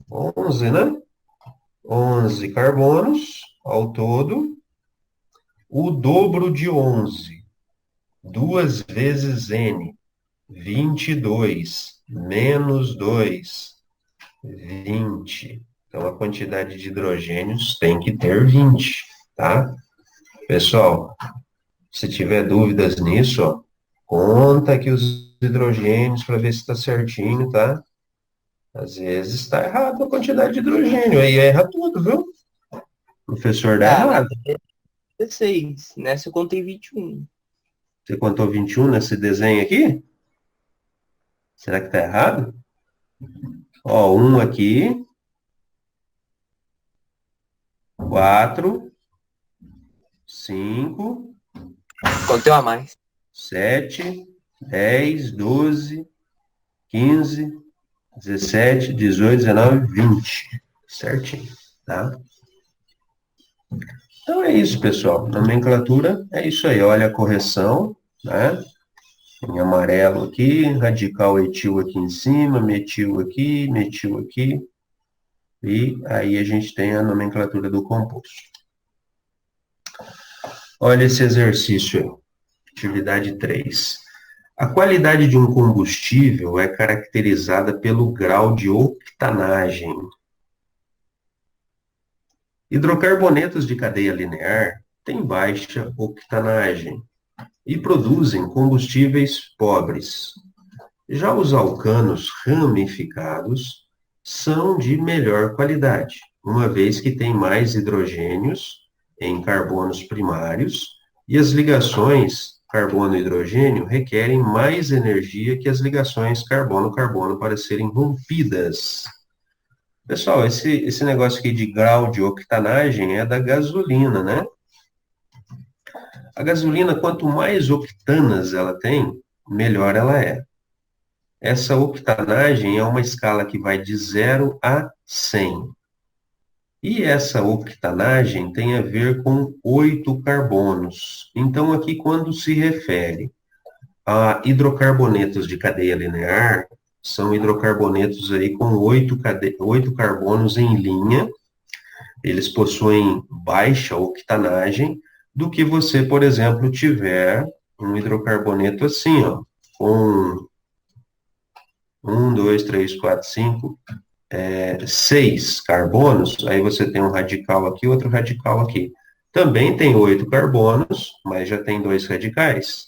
11, né? 11 carbonos ao todo. O dobro de 11, 2 vezes N, 22, menos 2, 20. Então, a quantidade de hidrogênios tem que ter 20, tá? Pessoal, se tiver dúvidas nisso, ó, conta aqui os hidrogênios para ver se está certinho, tá? Às vezes está errado a quantidade de hidrogênio, aí erra tudo, viu? O professor dá errado. 16. Nessa eu contei 21. Você contou 21 nesse desenho aqui? Será que está errado? Ó, 1 aqui. 4. 5. Contei uma a mais. 7. 10. 12. 15. 17. 18. 19. 20. Certinho, tá? Então é isso, pessoal. Nomenclatura é isso aí. Olha a correção, né? Em amarelo aqui, radical etil aqui em cima, metil aqui, metil aqui. E aí a gente tem a nomenclatura do composto. Olha esse exercício aí. Atividade 3. A qualidade de um combustível é caracterizada pelo grau de octanagem. Hidrocarbonetos de cadeia linear têm baixa octanagem e produzem combustíveis pobres. Já os alcanos ramificados são de melhor qualidade, uma vez que têm mais hidrogênios em carbonos primários e as ligações carbono-hidrogênio requerem mais energia que as ligações carbono-carbono para serem rompidas. Pessoal, esse negócio aqui de grau de octanagem é da gasolina, né? A gasolina, quanto mais octanas ela tem, melhor ela é. Essa octanagem é uma escala que vai de 0 a 100. E essa octanagem tem a ver com 8 carbonos. Então, aqui, quando se refere a hidrocarbonetos de cadeia linear, são hidrocarbonetos aí com 8 carbonos em linha. Eles possuem baixa octanagem do que você, por exemplo, tiver um hidrocarboneto assim, ó, com 1, 2, 3, 4, 5, 6 carbonos, aí você tem um radical aqui, outro radical aqui. Também tem 8 carbonos, mas já tem 2 radicais.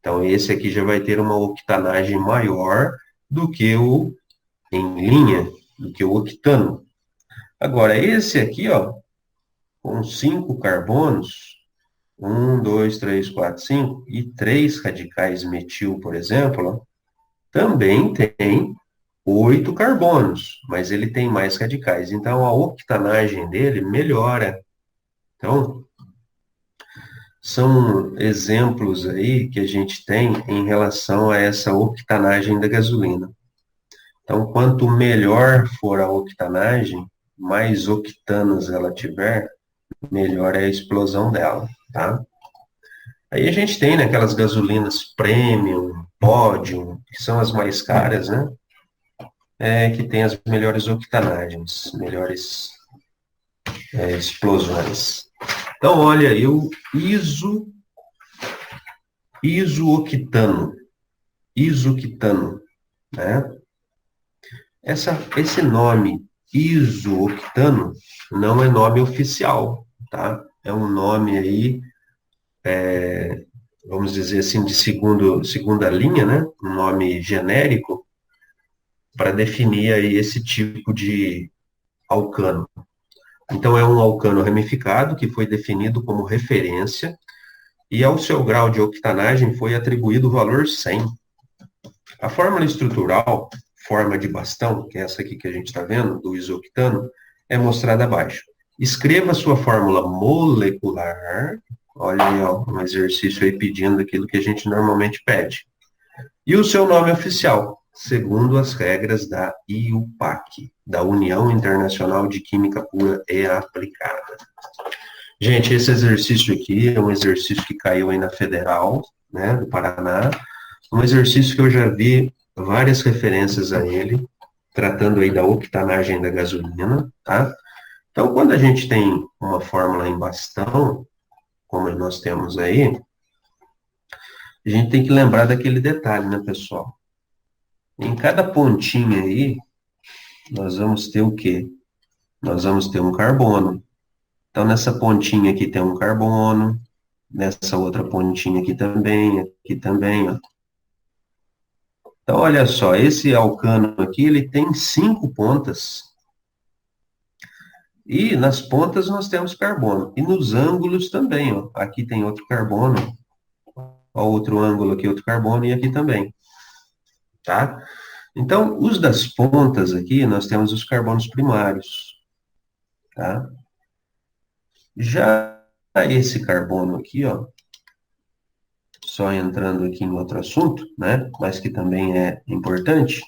Então, esse aqui já vai ter uma octanagem maior do que o em linha, do que o octano. Agora, esse aqui, ó, com 5 carbonos, 1, 2, 3, 4, 5, e 3 radicais metil, por exemplo, ó, também tem 8 carbonos, mas ele tem mais radicais. Então, a octanagem dele melhora. Então, são exemplos aí que a gente tem em relação a essa octanagem da gasolina. Então, quanto melhor for a octanagem, mais octanos ela tiver, melhor é a explosão dela, tá? Aí a gente tem, né, aquelas gasolinas premium, pódium, que são as mais caras, né? que tem as melhores octanagens, melhores explosões. Então, olha aí o isooctano, né? Esse nome isooctano não é nome oficial, tá? É um nome aí, vamos dizer assim, de segunda linha, né? Um nome genérico para definir aí esse tipo de alcano. Então, é um alcano ramificado que foi definido como referência e ao seu grau de octanagem foi atribuído o valor 100. A fórmula estrutural, forma de bastão, que é essa aqui que a gente está vendo, do isoctano, é mostrada abaixo. Escreva sua fórmula molecular, olha aí, ó, um exercício aí pedindo aquilo que a gente normalmente pede. E o seu nome oficial, segundo as regras da IUPAC, da União Internacional de Química Pura e Aplicada. Gente, esse exercício aqui é um exercício que caiu aí na Federal, né, do Paraná, um exercício que eu já vi várias referências a ele, tratando aí da octanagem da gasolina, tá? Então, quando a gente tem uma fórmula em bastão, como nós temos aí, a gente tem que lembrar daquele detalhe, né, pessoal? Em cada pontinha aí, nós vamos ter o quê? Nós vamos ter um carbono. Então, nessa pontinha aqui tem um carbono, nessa outra pontinha aqui também, ó. Então, olha só, esse alcano aqui, ele tem 5 pontas. E nas pontas nós temos carbono. E nos ângulos também, ó. Aqui tem outro carbono. Ó, outro ângulo aqui, outro carbono, e aqui também. Tá? Então, os das pontas aqui, nós temos os carbonos primários. Tá? Já esse carbono aqui, ó, só entrando aqui em outro assunto, né, mas que também é importante,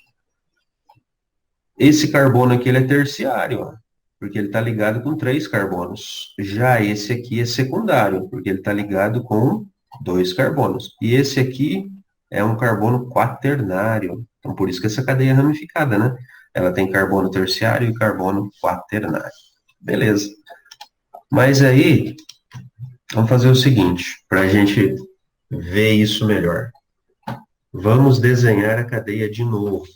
esse carbono aqui, ele é terciário, ó, porque ele está ligado com 3 carbonos. Já esse aqui é secundário, porque ele está ligado com 2 carbonos. E esse aqui é um carbono quaternário. Então, por isso que essa cadeia é ramificada, né? Ela tem carbono terciário e carbono quaternário. Beleza. Mas aí, vamos fazer o seguinte, para a gente ver isso melhor. Vamos desenhar a cadeia de novo.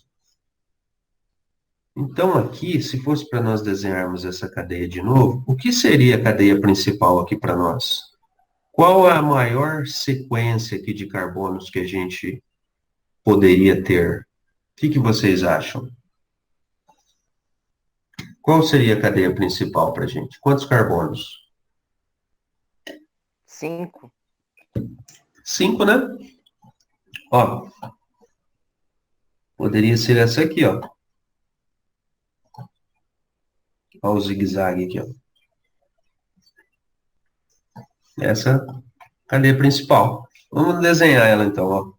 Então, aqui, se fosse para nós desenharmos essa cadeia de novo, o que seria a cadeia principal aqui para nós? Qual a maior sequência aqui de carbonos que a gente poderia ter? O que vocês acham? Qual seria a cadeia principal para a gente? Quantos carbonos? 5. 5, né? Ó, poderia ser essa aqui, ó. Olha o zigue-zague aqui, ó. Essa cadeia principal. Vamos desenhar ela então, ó.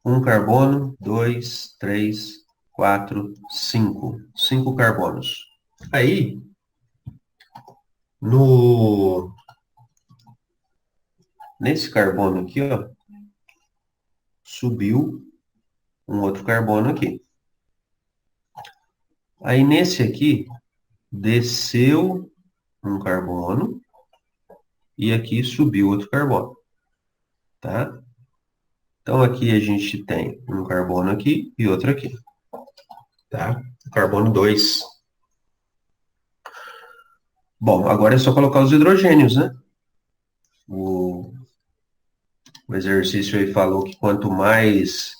1 carbono, 2, 3, 4, 5. 5 carbonos. Aí, nesse carbono aqui, ó, subiu um outro carbono aqui. Aí, nesse aqui, desceu um carbono e aqui subiu outro carbono, tá? Então, aqui a gente tem um carbono aqui e outro aqui, tá? Carbono 2. Bom, agora é só colocar os hidrogênios, né? O exercício aí falou que quanto mais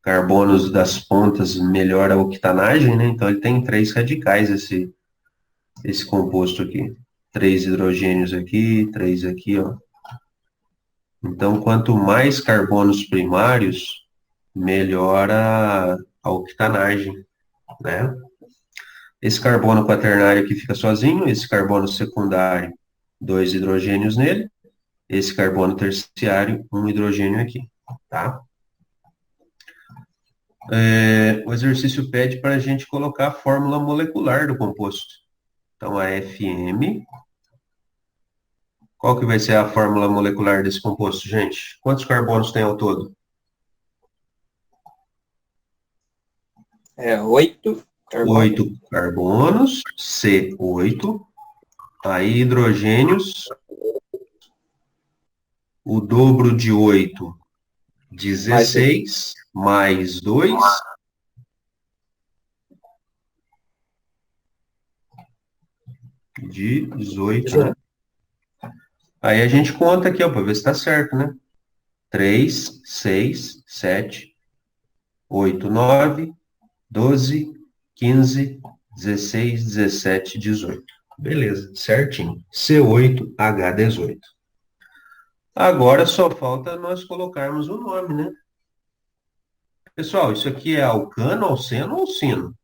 carbonos das pontas, melhor a octanagem, né? Então, ele tem 3 radicais, esse composto aqui. 3 hidrogênios aqui, 3 aqui, ó. Então, quanto mais carbonos primários, melhor a octanagem, né? Esse carbono quaternário aqui fica sozinho, esse carbono secundário, 2 hidrogênios nele, esse carbono terciário, 1 hidrogênio aqui, tá? O exercício pede para a gente colocar a fórmula molecular do composto. Então, a FM. Qual que vai ser a fórmula molecular desse composto, gente? Quantos carbonos tem ao todo? 8 carbono. 8 carbonos, C8. Aí, hidrogênios, o dobro de 8, 16, mais 2, 18, né? Aí a gente conta aqui, ó, para ver se tá certo, né? 3, 6, 7, 8, 9, 12, 15, 16, 17, 18. Beleza, certinho. C8H18. Agora só falta nós colocarmos o nome, né? Pessoal, isso aqui é alcano, alceno ou alcino?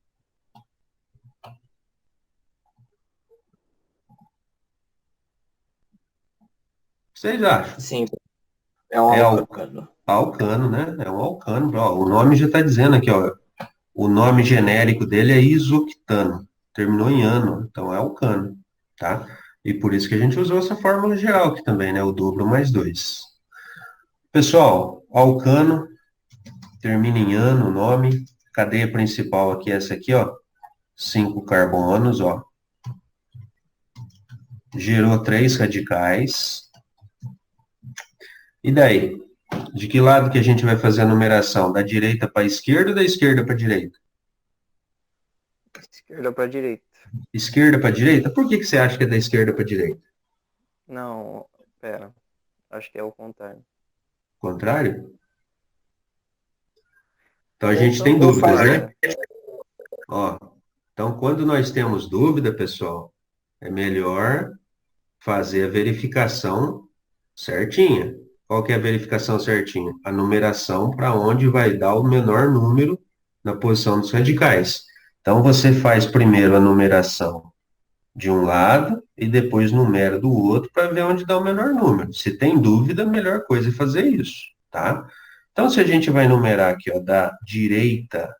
Vocês acham? Sim, é um É alcano. alcano, né? É um alcano. Ó, o nome já está dizendo aqui, ó. O nome genérico dele é isoctano. Terminou em ano, então é alcano, tá? E por isso que a gente usou essa fórmula geral aqui também, né? O dobro mais 2. Pessoal, alcano, termina em ano o nome. Cadeia principal aqui é essa aqui, ó. 5 carbonos, ó. Gerou 3 radicais. E daí? De que lado que a gente vai fazer a numeração? Da direita para a esquerda ou da esquerda para a direita? Esquerda para direita. Esquerda para a direita? Por que você acha que é da esquerda para a direita? Não, pera. Acho que é o contrário. Contrário? Então a Ou gente tem tanto dúvidas, faz, né? Ó, então quando nós temos dúvida, pessoal, é melhor fazer a verificação certinha. Qual que é a verificação certinha? A numeração para onde vai dar o menor número na posição dos radicais. Então você faz primeiro a numeração de um lado e depois numera do outro para ver onde dá o menor número. Se tem dúvida, a melhor coisa é fazer isso, tá? Então, se a gente vai numerar aqui, ó, da direita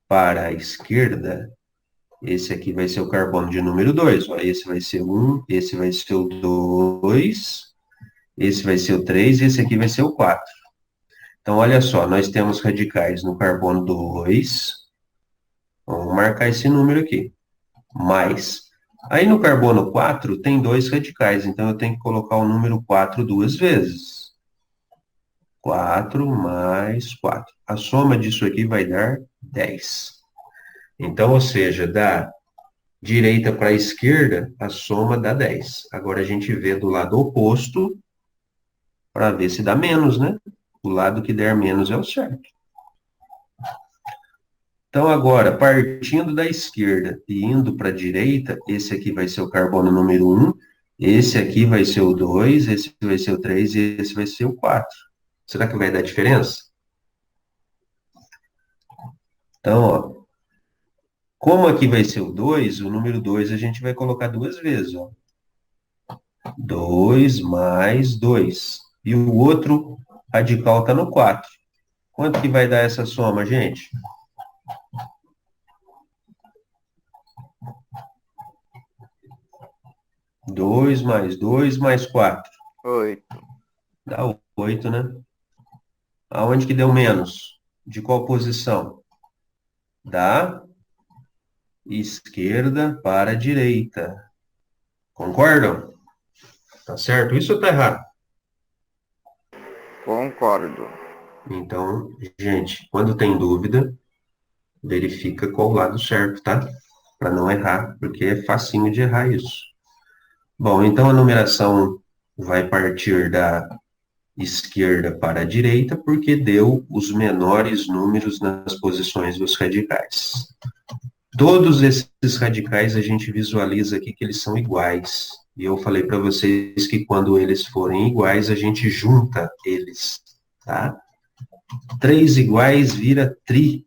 para a esquerda, esse aqui vai ser o carbono de número 2. Ó, esse vai ser o 1, esse vai ser o 2, esse vai ser o 3 e esse aqui vai ser o 4. Então, olha só, nós temos radicais no carbono 2. Vamos marcar esse número aqui. Mais. Aí no carbono 4 tem 2 radicais, então eu tenho que colocar o número 4 duas vezes. 4 mais 4. A soma disso aqui vai dar 10. Então, ou seja, da direita para a esquerda, a soma dá 10. Agora a gente vê do lado oposto para ver se dá menos, né? O lado que der menos é o certo. Então, agora, partindo da esquerda e indo para a direita, esse aqui vai ser o carbono número 1, esse aqui vai ser o 2, esse vai ser o 3 e esse vai ser o 4. Será que vai dar diferença? Então, ó, como aqui vai ser o 2, o número 2 a gente vai colocar duas vezes, ó. 2 mais 2. E o outro radical está no 4. Quanto que vai dar essa soma, gente? 2 mais 2 mais 4. 8. Dá 8, né? Aonde que deu menos? De qual posição? Da esquerda para a direita. Concordam? Tá certo? Isso ou tá errado? Concordo. Então, gente, quando tem dúvida, verifica qual o lado certo, tá? Para não errar, porque é facinho de errar isso. Bom, então a numeração vai partir da esquerda para a direita, porque deu os menores números nas posições dos radicais. Todos esses radicais a gente visualiza aqui que eles são iguais. E eu falei para vocês que quando eles forem iguais, a gente junta eles, tá? 3 iguais vira tri.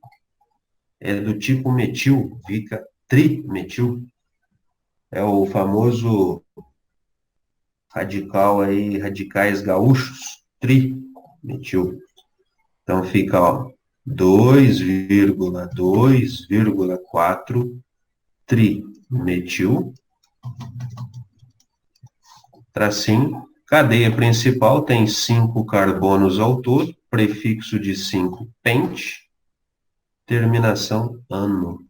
É do tipo metil, fica trimetil. É o famoso radical aí, radicais gaúchos, trimetil. Então fica, ó, 2,2,4 trimetil. Tracinho. Cadeia principal tem 5 carbonos ao todo, prefixo de 5 pente. terminação ano.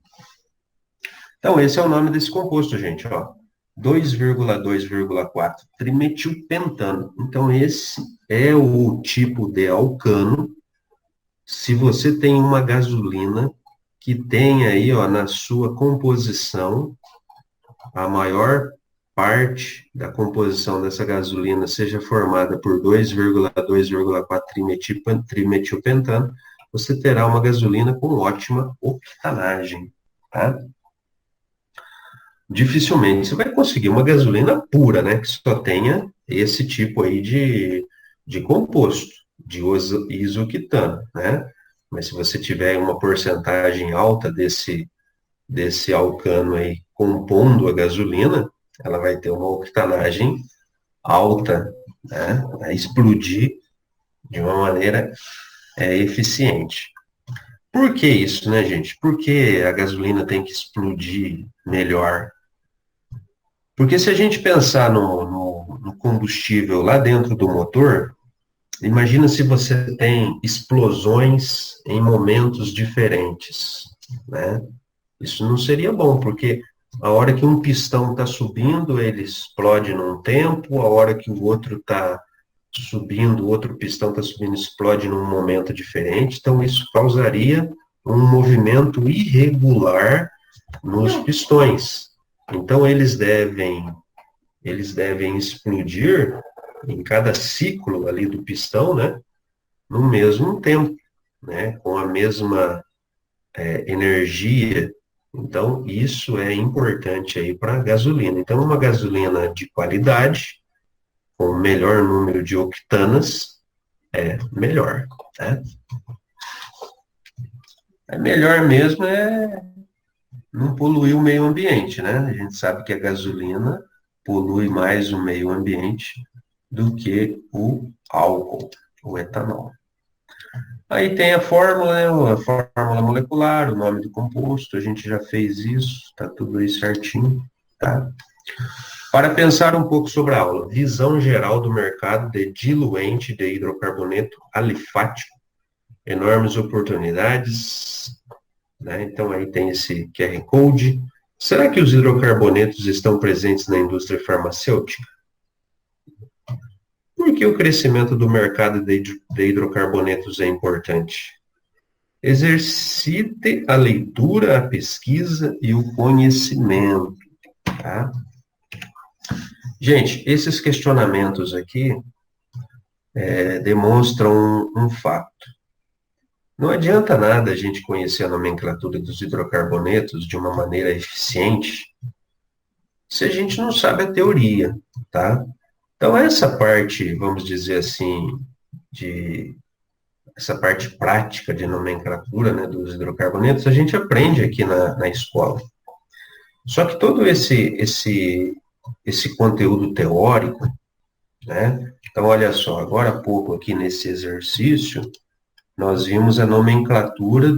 Então, esse é o nome desse composto, gente, ó. 2,2,4 trimetilpentano. Então, esse é o tipo de alcano. Se você tem uma gasolina que tem aí, ó, na sua composição, a maior parte da composição dessa gasolina seja formada por 2,2,4 trimetilpentano, você terá uma gasolina com ótima octanagem, tá? Dificilmente você vai conseguir uma gasolina pura, né, que só tenha esse tipo aí de composto, de isoctano, né? Mas se você tiver uma porcentagem alta desse alcano aí compondo a gasolina, ela vai ter uma octanagem alta, né? Vai explodir de uma maneira eficiente. Por que isso, né, gente? Por que a gasolina tem que explodir melhor? Porque se a gente pensar no combustível lá dentro do motor, imagina se você tem explosões em momentos diferentes, né? Isso não seria bom, porque a hora que um pistão está subindo, ele explode num tempo, a hora que o outro está subindo, o outro pistão está subindo, explode num momento diferente. Então, isso causaria um movimento irregular nos pistões. Então, eles devem explodir em cada ciclo ali do pistão, né, no mesmo tempo, né, com a mesma energia. Então, isso é importante aí para a gasolina. Então, uma gasolina de qualidade, com o melhor número de octanas, é melhor, né? É melhor mesmo não poluir o meio ambiente, né? A gente sabe que a gasolina polui mais o meio ambiente do que o álcool, o etanol. Aí tem a fórmula, né? A fórmula molecular, o nome do composto, a gente já fez isso, tá tudo aí certinho, tá? Para pensar um pouco sobre a aula, visão geral do mercado de diluente de hidrocarboneto alifático, enormes oportunidades, né? Então aí tem esse QR Code. Será que os hidrocarbonetos estão presentes na indústria farmacêutica? Por que o crescimento do mercado de hidrocarbonetos é importante? Exercite a leitura, a pesquisa e o conhecimento, tá? Gente, esses questionamentos aqui demonstram um fato. Não adianta nada a gente conhecer a nomenclatura dos hidrocarbonetos de uma maneira eficiente se a gente não sabe a teoria, tá? Então, essa parte, vamos dizer assim, essa parte prática de nomenclatura, né, dos hidrocarbonetos, a gente aprende aqui na escola. Só que todo esse conteúdo teórico, né? Então, olha só, agora há pouco aqui nesse exercício, nós vimos a nomenclatura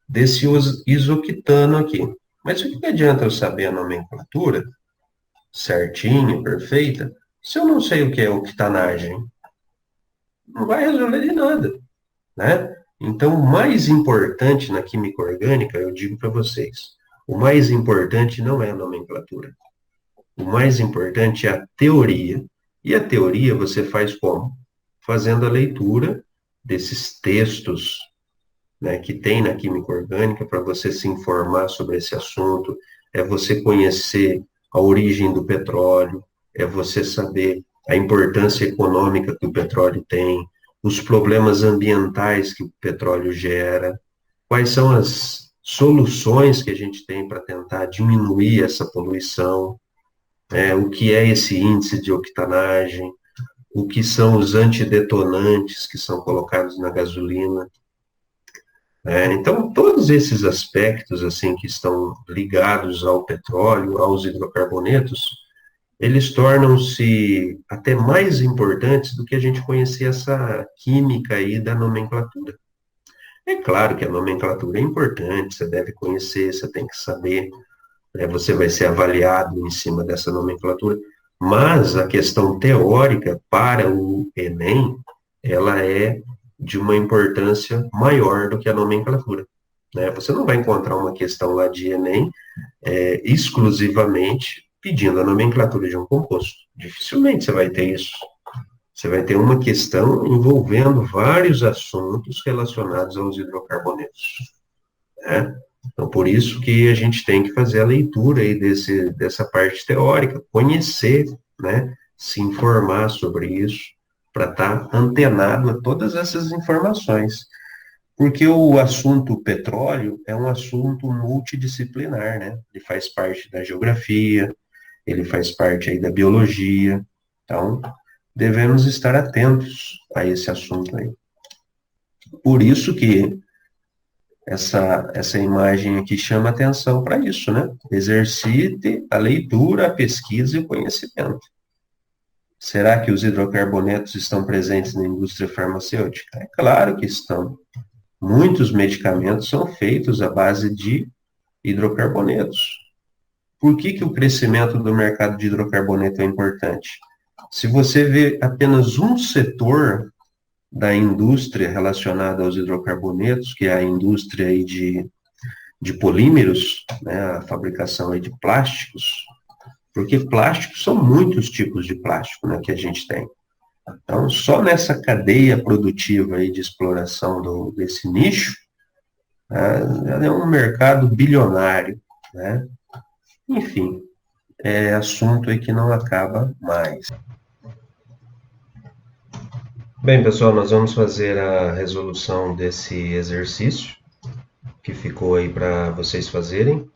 desse isoctano aqui. Mas o que adianta eu saber a nomenclatura certinha, perfeita, se eu não sei o que é octanagem? Não vai resolver de nada, né? Então, o mais importante na química orgânica, eu digo para vocês, o mais importante não é a nomenclatura. O mais importante é a teoria. E a teoria você faz como? Fazendo a leitura desses textos, né, que tem na química orgânica para você se informar sobre esse assunto, é você conhecer a origem do petróleo, é você saber a importância econômica que o petróleo tem, os problemas ambientais que o petróleo gera, quais são as soluções que a gente tem para tentar diminuir essa poluição, o que é esse índice de octanagem, o que são os antidetonantes que são colocados na gasolina. Então, todos esses aspectos, assim, que estão ligados ao petróleo, aos hidrocarbonetos, eles tornam-se até mais importantes do que a gente conhecer essa química aí da nomenclatura. É claro que a nomenclatura é importante, você deve conhecer, você tem que saber, né, você vai ser avaliado em cima dessa nomenclatura, mas a questão teórica para o Enem, ela é de uma importância maior do que a nomenclatura. né? Você não vai encontrar uma questão lá de Enem exclusivamente pedindo a nomenclatura de um composto. Dificilmente você vai ter isso. Você vai ter uma questão envolvendo vários assuntos relacionados aos hidrocarbonetos, né? Então, por isso que a gente tem que fazer a leitura aí dessa parte teórica, conhecer, né? Se informar sobre isso, para estar antenado a todas essas informações. Porque o assunto petróleo é um assunto multidisciplinar, né? Ele faz parte da geografia, ele faz parte aí da biologia. Então, devemos estar atentos a esse assunto aí. Por isso que essa imagem aqui chama atenção para isso, né? Exercite a leitura, a pesquisa e o conhecimento. Será que os hidrocarbonetos estão presentes na indústria farmacêutica? É claro que estão. Muitos medicamentos são feitos à base de hidrocarbonetos. Por que o crescimento do mercado de hidrocarboneto é importante? Se você vê apenas um setor da indústria relacionada aos hidrocarbonetos, que é a indústria aí de polímeros, né, a fabricação aí de plásticos, porque plásticos são muitos tipos de plástico, né, que a gente tem. Então, só nessa cadeia produtiva aí de exploração desse nicho, é um mercado bilionário, né? Enfim, é assunto aí que não acaba mais. Bem, pessoal, nós vamos fazer a resolução desse exercício que ficou aí para vocês fazerem.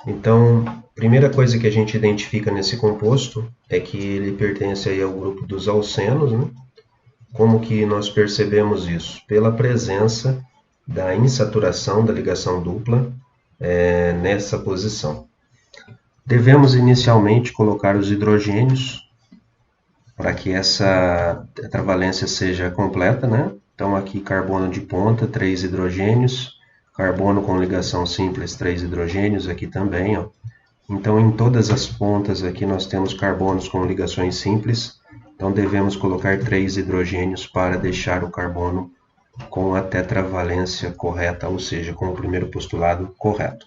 Então, primeira coisa que a gente identifica nesse composto é que ele pertence aí ao grupo dos alcenos, né? Como que nós percebemos isso? Pela presença da insaturação da ligação dupla nessa posição. Devemos inicialmente colocar os hidrogênios para que essa tetravalência seja completa, né? Então, aqui carbono de ponta, 3 hidrogênios, carbono com ligação simples, 3 hidrogênios, aqui também, ó. Então, em todas as pontas aqui nós temos carbonos com ligações simples, então devemos colocar 3 hidrogênios para deixar o carbono com a tetravalência correta, ou seja, com o primeiro postulado correto.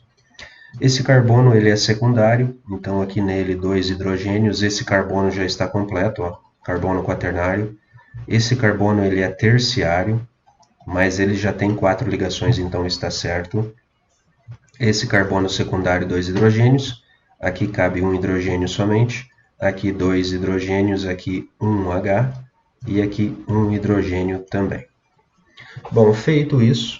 Esse carbono ele é secundário, então aqui nele 2 hidrogênios, esse carbono já está completo, ó, carbono quaternário. Esse carbono ele é terciário, mas ele já tem 4 ligações, então está certo. Esse carbono secundário, 2 hidrogênios, aqui cabe 1 hidrogênio somente, aqui 2 hidrogênios, aqui 1 H e aqui 1 hidrogênio também. Bom, feito isso,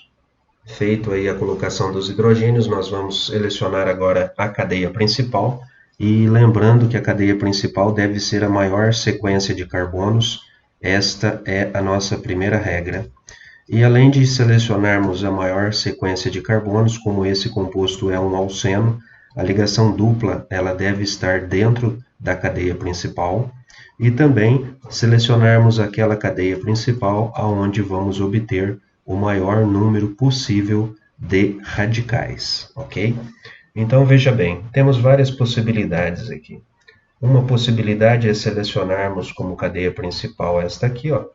feito aí a colocação dos hidrogênios, nós vamos selecionar agora a cadeia principal e lembrando que a cadeia principal deve ser a maior sequência de carbonos, esta é a nossa primeira regra. E além de selecionarmos a maior sequência de carbonos, como esse composto é um alceno, a ligação dupla ela deve estar dentro da cadeia principal e também selecionarmos aquela cadeia principal aonde vamos obter o maior número possível de radicais, ok? Então, veja bem, temos várias possibilidades aqui. Uma possibilidade é selecionarmos como cadeia principal esta aqui, ó.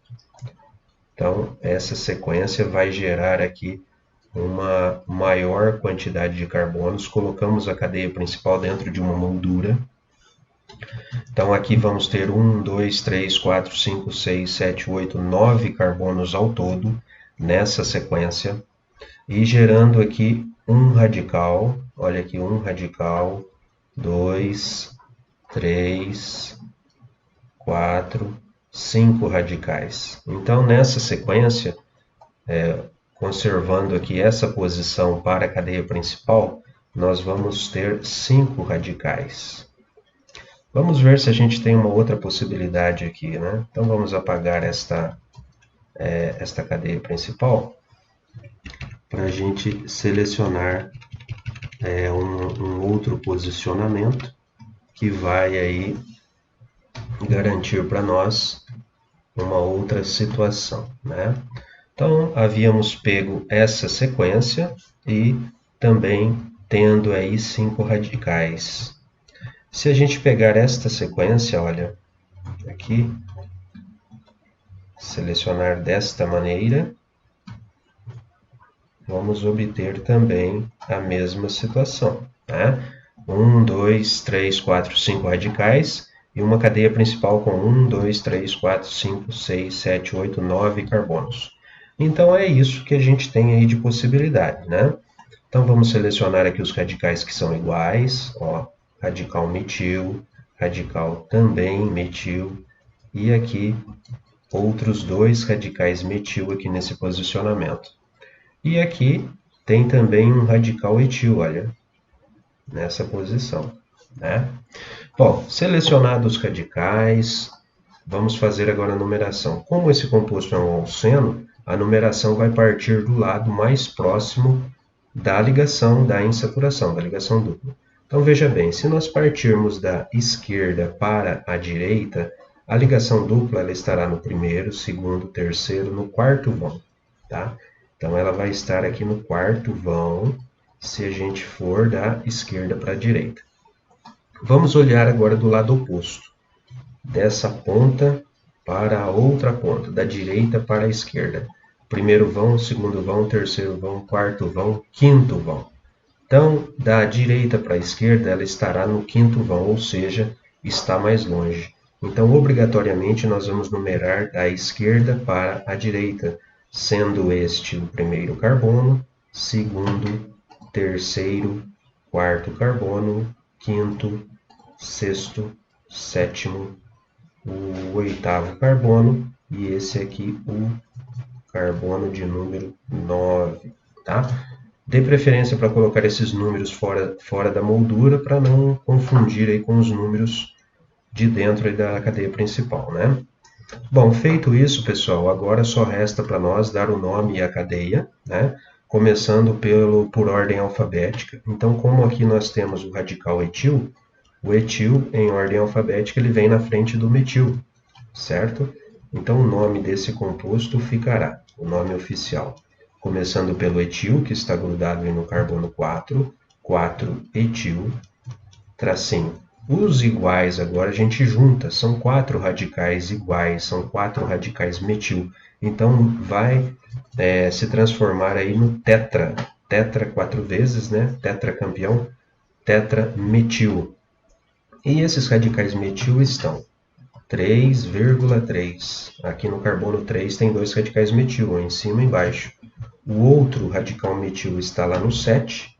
Então, essa sequência vai gerar aqui uma maior quantidade de carbonos. Colocamos a cadeia principal dentro de uma moldura. Então, aqui vamos ter 1, 2, 3, 4, 5, 6, 7, 8, 9 carbonos ao todo nessa sequência. E gerando aqui um radical, olha aqui, um radical, 2, 3, 4, 5 radicais. Então, nessa sequência, conservando aqui essa posição para a cadeia principal, nós vamos ter 5 radicais. Vamos ver se a gente tem uma outra possibilidade aqui, né? Então, vamos apagar esta cadeia principal para a gente selecionar um outro posicionamento que vai aí garantir para nós uma outra situação, né? Então, havíamos pego essa sequência e também tendo aí 5 radicais. Se a gente pegar esta sequência, olha, aqui, selecionar desta maneira, vamos obter também a mesma situação, né? 1, 2, 3, 4, 5 radicais e uma cadeia principal com 1, 2, 3, 4, 5, 6, 7, 8, 9 carbonos. Então, é isso que a gente tem aí de possibilidade, né? Então, vamos selecionar aqui os radicais que são iguais, ó, radical metil, radical também metil, e aqui outros 2 radicais metil aqui nesse posicionamento. E aqui tem também um radical etil, olha, nessa posição, né? Bom, selecionados os radicais, vamos fazer agora a numeração. Como esse composto é um alceno, a numeração vai partir do lado mais próximo da ligação da insaturação, da ligação dupla. Então, veja bem, se nós partirmos da esquerda para a direita, a ligação dupla ela estará no primeiro, segundo, terceiro, no quarto vão, tá? Então, ela vai estar aqui no quarto vão, se a gente for da esquerda para a direita. Vamos olhar agora do lado oposto, dessa ponta para a outra ponta, da direita para a esquerda. Primeiro vão, segundo vão, terceiro vão, quarto vão, quinto vão. Então, da direita para a esquerda, ela estará no quinto vão, ou seja, está mais longe. Então, obrigatoriamente, nós vamos numerar da esquerda para a direita, sendo este o primeiro carbono, segundo, terceiro, quarto carbono, quinto, sexto, sétimo, o oitavo carbono, e esse aqui o carbono de número 9, tá? Dê preferência para colocar esses números fora da moldura para não confundir aí com os números de dentro aí da cadeia principal, né? Bom, feito isso, pessoal, agora só resta para nós dar o nome à cadeia, né? Começando por ordem alfabética. Então, como aqui nós temos o radical etil, o etil, em ordem alfabética, ele vem na frente do metil, certo? Então, o nome desse composto ficará, o nome oficial, começando pelo etil, que está grudado aí no carbono 4, 4-etil, tracinho. Os iguais agora a gente junta, são 4 radicais iguais, são 4 radicais metil. Então, vai se transformar aí no tetra, tetra 4 vezes, né? Tetra campeão, tetra metil. E esses radicais metil estão 3,3. Aqui no carbono 3 tem 2 radicais metil, em cima e embaixo. O outro radical metil está lá no 7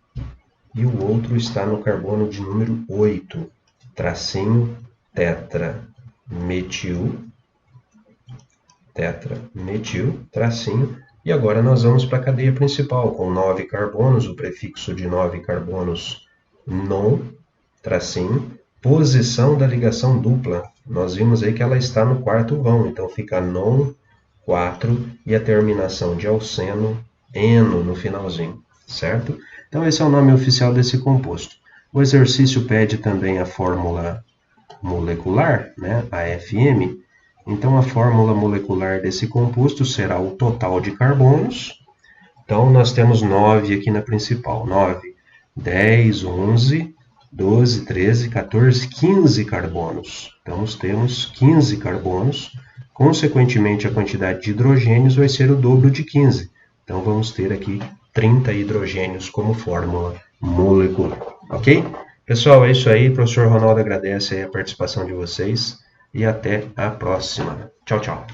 e o outro está no carbono de número 8. Tracinho, tetra, metil, tracinho. E agora nós vamos para a cadeia principal, com 9 carbonos, o prefixo de 9 carbonos non, tracinho. Posição da ligação dupla, nós vimos aí que ela está no quarto vão, então fica non 4 e a terminação de alceno, eno no finalzinho, certo? Então esse é o nome oficial desse composto. O exercício pede também a fórmula molecular, né, AFM. Então a fórmula molecular desse composto será o total de carbonos. Então nós temos 9 aqui na principal, 9, 10, 11, 12, 13, 14, 15 carbonos. Então, temos 15 carbonos. Consequentemente, a quantidade de hidrogênios vai ser o dobro de 15. Então, vamos ter aqui 30 hidrogênios como fórmula molecular. Ok? Pessoal, é isso aí. O professor Ronaldo agradece a participação de vocês e até a próxima. Tchau, tchau.